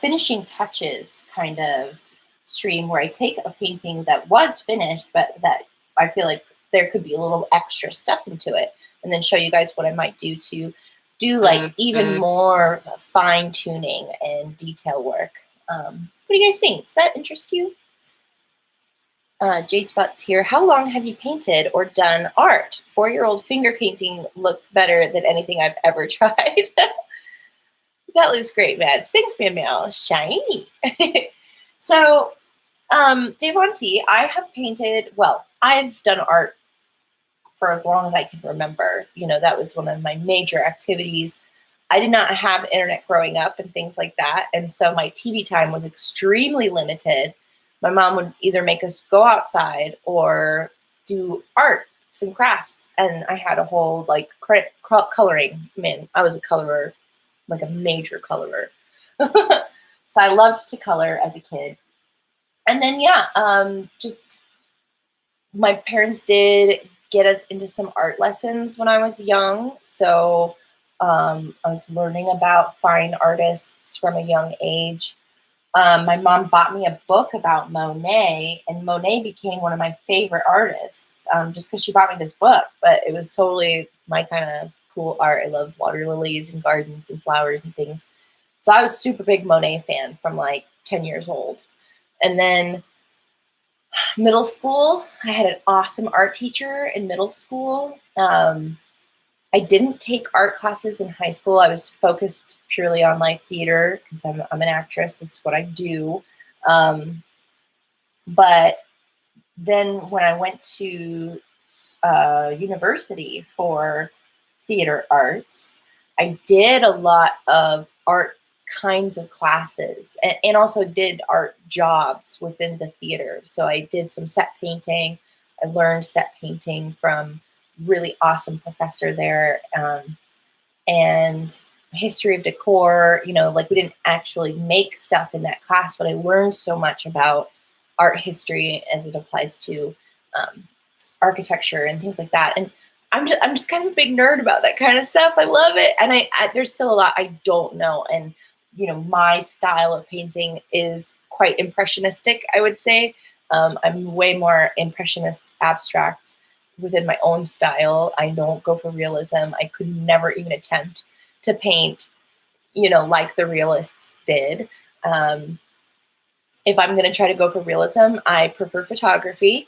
finishing touches kind of stream where I take a painting that was finished, but that I feel like there could be a little extra stuff into it, and then show you guys what I might do to do like even more fine tuning and detail work. What do you guys think? Does that interest you? J Spot's here. How long have you painted or done art? 4-year-old finger painting looks better than anything I've ever tried. That looks great, man. Thanks, Meow. Shiny. So, Devonti, I have painted, well, I've done art for as long as I can remember. You know, that was one of my major activities. I did not have internet growing up and things like that. And so my TV time was extremely limited. My mom would either make us go outside or do art, some crafts. And I had a whole like coloring. Man, I was a colorer, like a major colorer. So I loved to color as a kid. And then, yeah, just my parents did get us into some art lessons when I was young. So I was learning about fine artists from a young age. My mom bought me a book about Monet, and Monet became one of my favorite artists just because she bought me this book. But it was totally my kind of cool art. I love water lilies and gardens and flowers and things. So I was a super big Monet fan from like 10 years old. And then middle school, I had an awesome art teacher in middle school. I didn't take art classes in high school. I was focused purely on like theater because I'm an actress. That's what I do. But then when I went to university for theater arts, I did a lot of art kinds of classes and also did art jobs within the theater. So I did some set painting. I learned set painting from really awesome professor there, and history of decor. Like we didn't actually make stuff in that class, but I learned so much about art history as it applies to architecture and things like that. And I'm just kind of a big nerd about that kind of stuff. I love it, and I there's still a lot I don't know. And my style of painting is quite impressionistic, I would say. I'm way more impressionist, abstract within my own style. I don't go for realism. I could never even attempt to paint, like the realists did. If I'm going to try to go for realism, I prefer photography.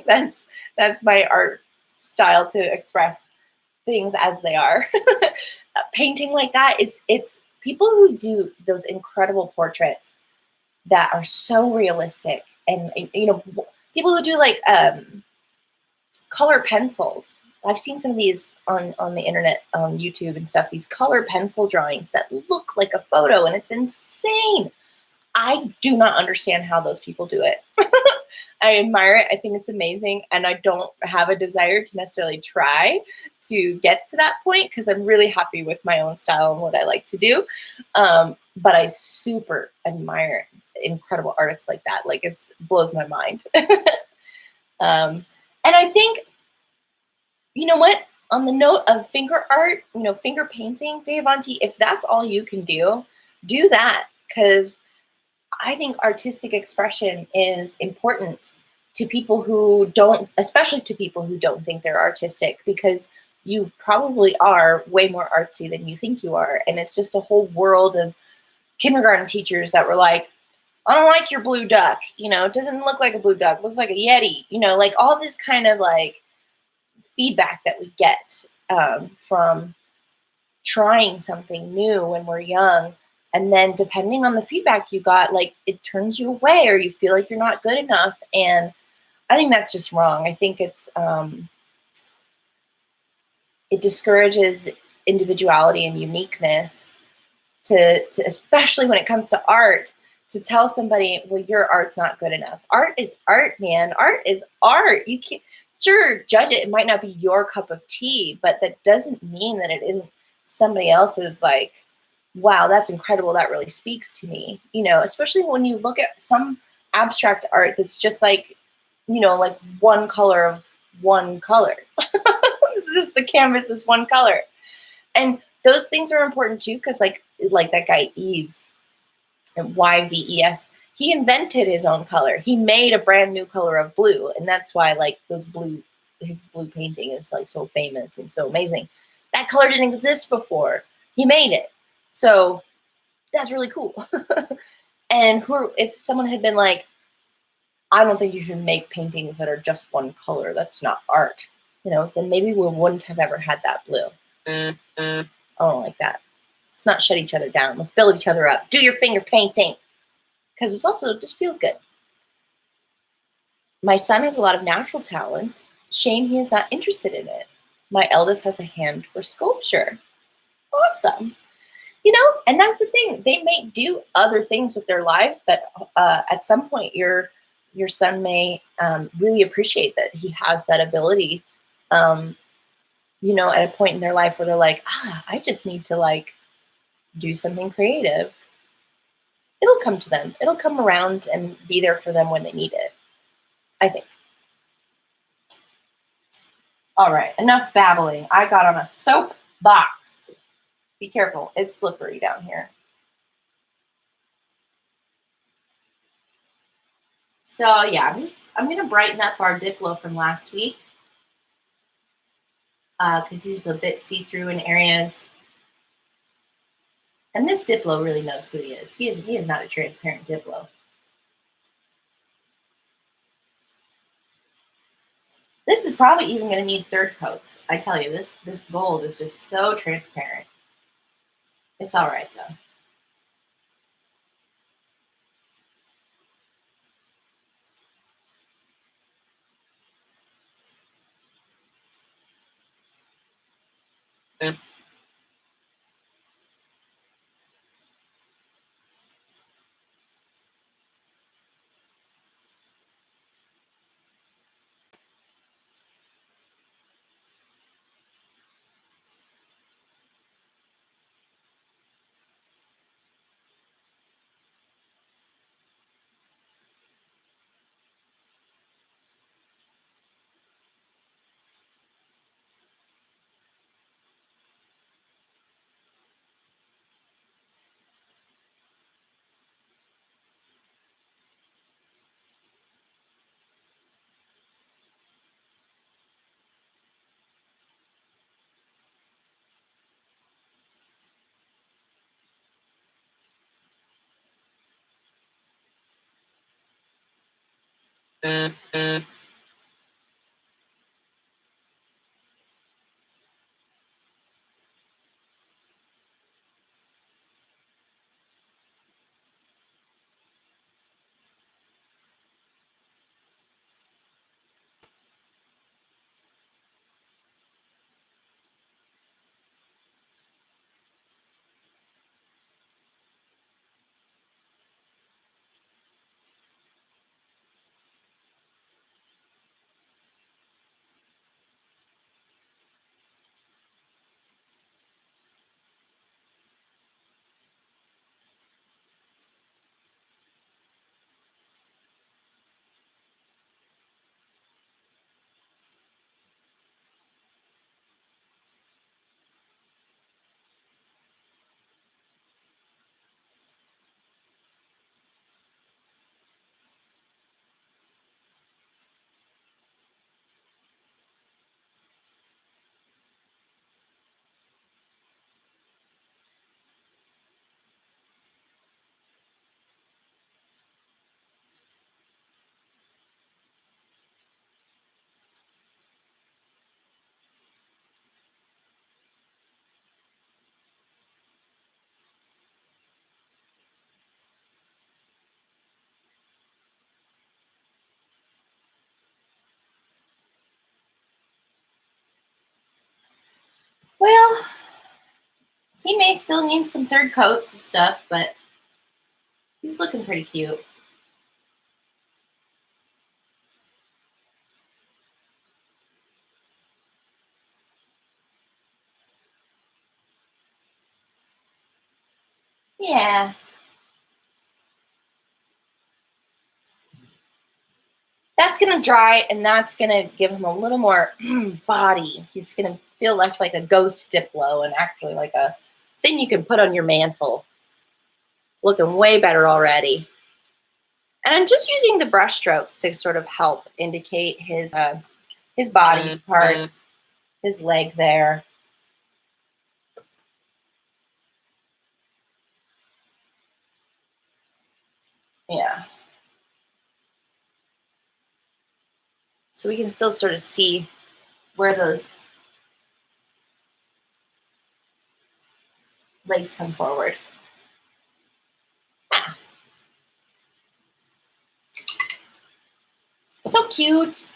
that's my art style to express things as they are. Painting like that it's people who do those incredible portraits that are so realistic, and people who do like color pencils. I've seen some of these on the internet, on YouTube and stuff, these color pencil drawings that look like a photo, and it's insane. I do not understand how those people do it. I admire it. I think it's amazing. And I don't have a desire to necessarily try to get to that point because I'm really happy with my own style and what I like to do. But I super admire incredible artists like that. Like it blows my mind. And I think, you know what? On the note of finger art, finger painting, Devanti, if that's all you can do that. Because I think artistic expression is important to people who don't, especially to people who don't think they're artistic, because you probably are way more artsy than you think you are. And it's just a whole world of kindergarten teachers that were like, I don't like your blue duck. It doesn't look like a blue duck. It looks like a Yeti. Like all this kind of like feedback that we get from trying something new when we're young. And then depending on the feedback you got, like it turns you away or you feel like you're not good enough. And I think that's just wrong. I think it's it discourages individuality and uniqueness to especially when it comes to art, to tell somebody, well, your art's not good enough. Art is art, man. Art is art. You can't, sure, judge it. It might not be your cup of tea, but that doesn't mean that it isn't somebody else's like, wow, that's incredible. That really speaks to me. Especially when you look at some abstract art that's just like, like one color of one color. This is just the canvas is one color. And those things are important too, because like that guy Yves, Yves, he invented his own color. He made a brand new color of blue. And that's why like his blue painting is like so famous and so amazing. That color didn't exist before. He made it. So that's really cool. And if someone had been like, I don't think you should make paintings that are just one color, that's not art, then maybe we wouldn't have ever had that blue. I don't like that. Let's not shut each other down. Let's build each other up. Do your finger painting. Because it's also just feels good. My son has a lot of natural talent. Shame he is not interested in it. My eldest has a hand for sculpture. Awesome. And that's the thing. They may do other things with their lives, but at some point your son may really appreciate that he has that ability, at a point in their life where they're like, I just need to like do something creative. It'll come to them. It'll come around and be there for them when they need it, I think. All right, enough babbling. I got on a soapbox. Be careful. It's slippery down here. So yeah, I'm going to brighten up our Diplo from last week because he was a bit see-through in areas. And this Diplo really knows who he is. He is not a transparent Diplo. This is probably even going to need third coats. I tell you, this gold is just so transparent. It's all right though. Well, he may still need some third coats of stuff, but he's looking pretty cute. Yeah. That's going to dry, and that's going to give him a little more body. He's going to feel less like a ghost Diplo and actually like a thing you can put on your mantle. Looking way better already. And I'm just using the brush strokes to sort of help indicate his body parts, his leg there. Yeah. So we can still sort of see where those legs come forward. Ah. So cute.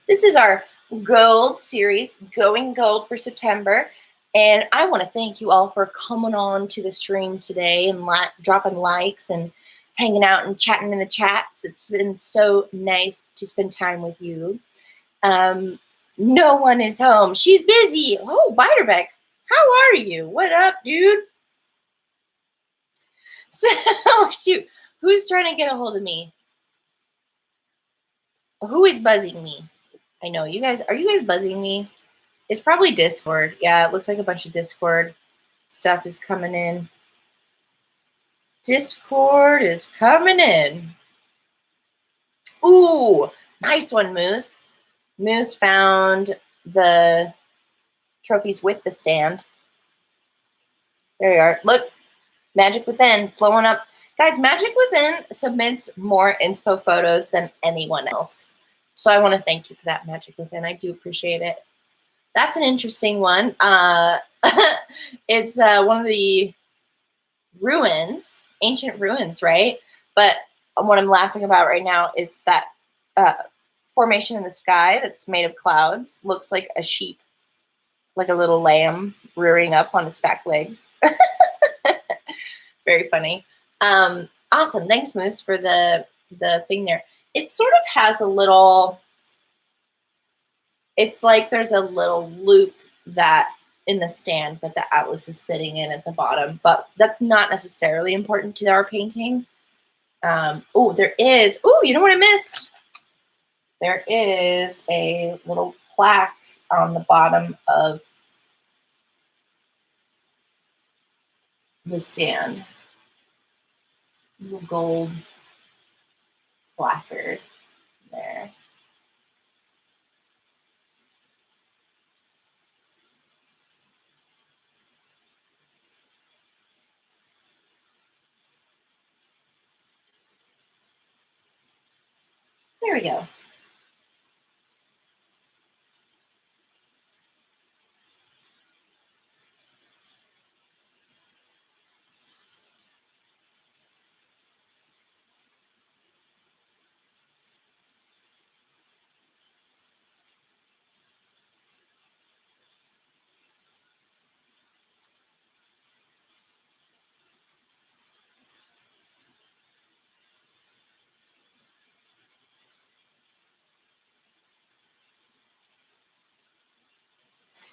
This is our gold series, going gold for September. And I want to thank you all for coming on to the stream today and dropping likes and hanging out and chatting in the chats. It's been so nice to spend time with you. No one is home. She's busy. Oh, Beiderbecke, how are you? What up, dude? So, shoot, who's trying to get a hold of me? Who is buzzing me? I know you guys. Are you guys buzzing me? It's probably Discord. Yeah, it looks like a bunch of Discord stuff is coming in. Discord is coming in. Ooh, nice one, Moose. Moose found the trophies with the stand. There you are. Look, Magic Within blowing up. Guys, Magic Within submits more inspo photos than anyone else. So I want to thank you for that, Magic Within. I do appreciate it. That's an interesting one. It's one of the ruins, ancient ruins, right? But what I'm laughing about right now is that formation in the sky that's made of clouds. Looks like a sheep, like a little lamb rearing up on its back legs. Very funny. Awesome. Thanks, Moose, for the thing there. It sort of has a little, it's like there's a little loop that in the stand that the atlas is sitting in at the bottom, but that's not necessarily important to our painting. Oh, there is, oh, you know what I missed? There is a little plaque on the bottom of the stand. Little gold placard there. There we go.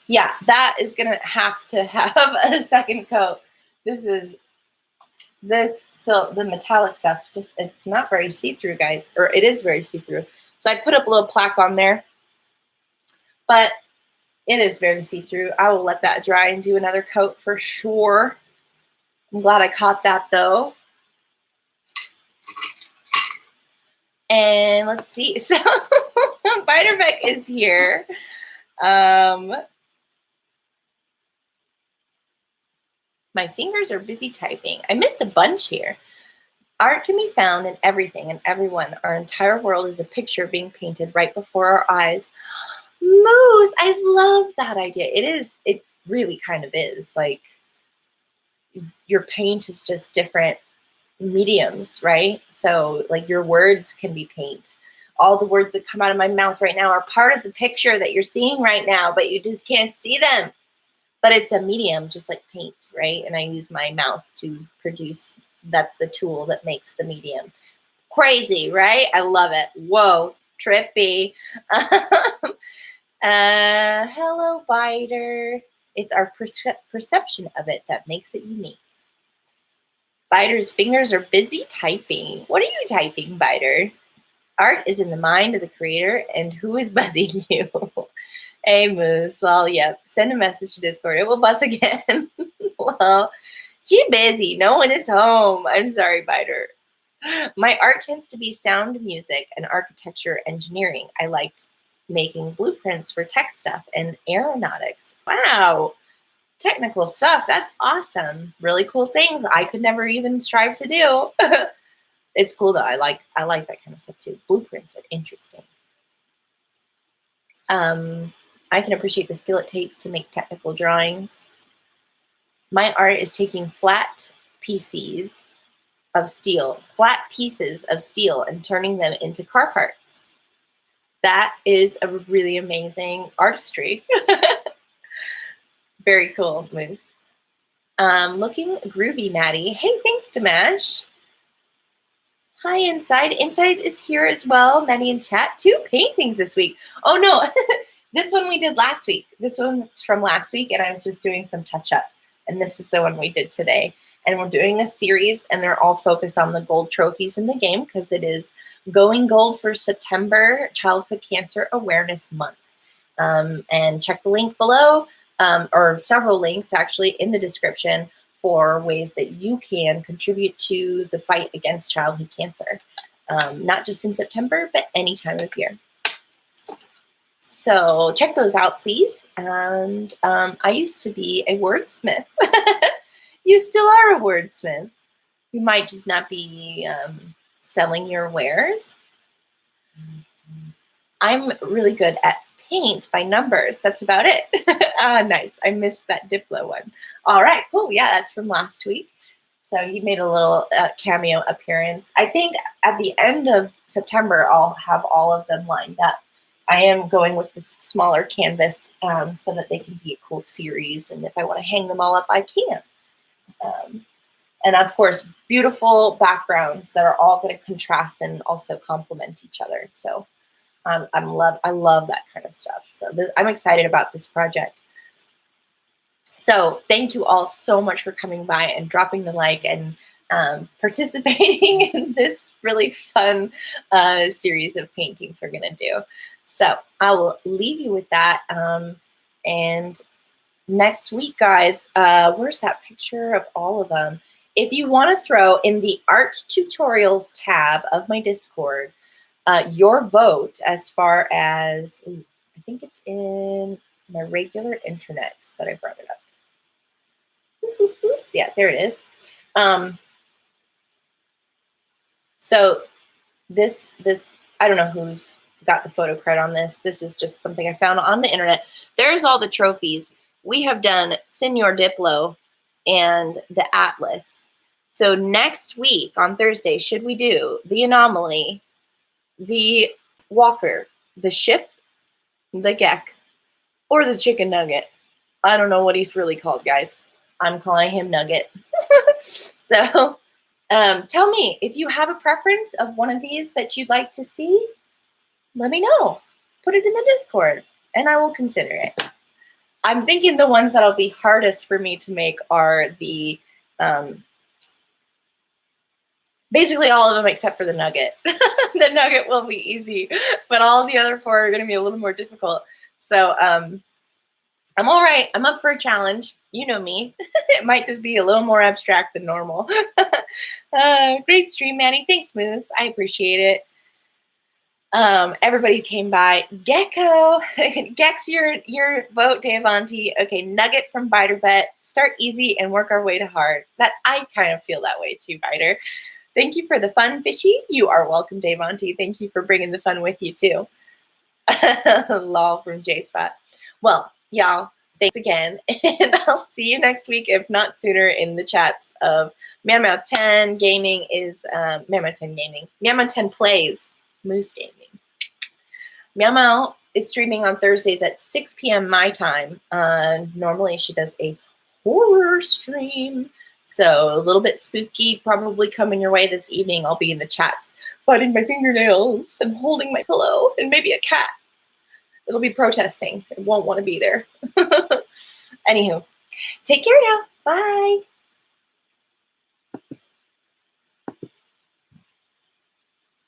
Yeah, that is going to have a second coat. So the metallic stuff, just, it's not very see-through, guys, or it is very see-through. So I put up a little plaque on there, but it is very see-through. I will let that dry and do another coat for sure. I'm glad I caught that though. And let's see. So Beiderbecke is here. My fingers are busy typing. I missed a bunch here. Art can be found in everything and everyone. Our entire world is a picture being painted right before our eyes. Moose, I love that idea. It really kind of is. Like, your paint is just different mediums, right? So like your words can be paint. All the words that come out of my mouth right now are part of the picture that you're seeing right now, but you just can't see them. But it's a medium, just like paint, right? And I use my mouth to produce, that's the tool that makes the medium. Crazy, right? I love it. Whoa, trippy. Hello, Biter. It's our perception of it that makes it unique. Biter's fingers are busy typing. What are you typing, Biter? Art is in the mind of the creator, and who is buzzing you? Hey, Moose. Well, yep. Send a message to Discord. It will buzz again. Well, too busy. No one is home. I'm sorry, Biter. My art tends to be sound music and architecture engineering. I liked making blueprints for tech stuff and aeronautics. Wow. Technical stuff. That's awesome. Really cool things I could never even strive to do. It's cool though. I like that kind of stuff too. Blueprints are interesting. I can appreciate the skill it takes to make technical drawings. My art is taking flat pieces of steel, and turning them into car parts. That is a really amazing artistry. Very cool, Moose. Looking groovy, Maddie. Hey, thanks, Dimash. Hi, Inside. Inside is here as well. Maddie in chat. 2 paintings this week. Oh, no. This one we did last week. This one from last week, and I was just doing some touch-up. And this is the one we did today. And we're doing a series, and they're all focused on the gold trophies in the game because it is going gold for September, Childhood Cancer Awareness Month. And check the link below, or several links actually in the description for ways that you can contribute to the fight against childhood cancer, not just in September, but any time of year. So check those out, please. And I used to be a wordsmith. You still are a wordsmith. You might just not be selling your wares. I'm really good at paint by numbers. That's about it. Nice. I missed that Diplo one. All right, cool. Yeah, that's from last week. So he made a little cameo appearance. I think at the end of September, I'll have all of them lined up. I am going with this smaller canvas so that they can be a cool series. And if I want to hang them all up, I can. And of course, beautiful backgrounds that are all going to contrast and also complement each other. So I love that kind of stuff. So I'm excited about this project. So thank you all so much for coming by and dropping the like and participating in this really fun series of paintings we're going to do. So I will leave you with that. And next week, guys, where's that picture of all of them? If you want to throw in the art tutorials tab of my Discord, your vote as far as, I think it's in my regular internets that I brought it up. Yeah, there it is. So this, I don't know who's got the photo credit on this. This is just something I found on the internet. There's all the trophies. We have done Senor Diplo and the Atlas. So next week on Thursday, should we do the Anomaly, the Walker, the Ship, the Geck, or the Chicken Nugget? I don't know what he's really called, guys. I'm calling him Nugget. So tell me if you have a preference of one of these that you'd like to see. Let me know. Put it in the Discord, and I will consider it. I'm thinking the ones that'll be hardest for me to make are the basically all of them except for the Nugget. The Nugget will be easy, but all the other four are going to be a little more difficult. So I'm all right. I'm up for a challenge. You know me. It might just be a little more abstract than normal. Great stream, Manny. Thanks, Moose. I appreciate it. Everybody came by. Gecko. Gex your vote, Davonte. Okay, Nugget from Biter Bet. Start easy and work our way to hard. That I kind of feel that way too, Biter. Thank you for the fun, Fishy. You are welcome, Davonte. Thank you for bringing the fun with you too. Lol from J-Spot. Well, y'all, thanks again, and I'll see you next week, if not sooner, in the chats of Meow 10 Gaming is Meow 10 Gaming. Meow 10 Plays Moose Gaming. Meow is streaming on Thursdays at 6 p.m. my time. Normally she does a horror stream, so a little bit spooky probably coming your way this evening. I'll be in the chats biting my fingernails and holding my pillow and maybe a cat. It'll be protesting. It won't want to be there. Anywho, take care now. Bye.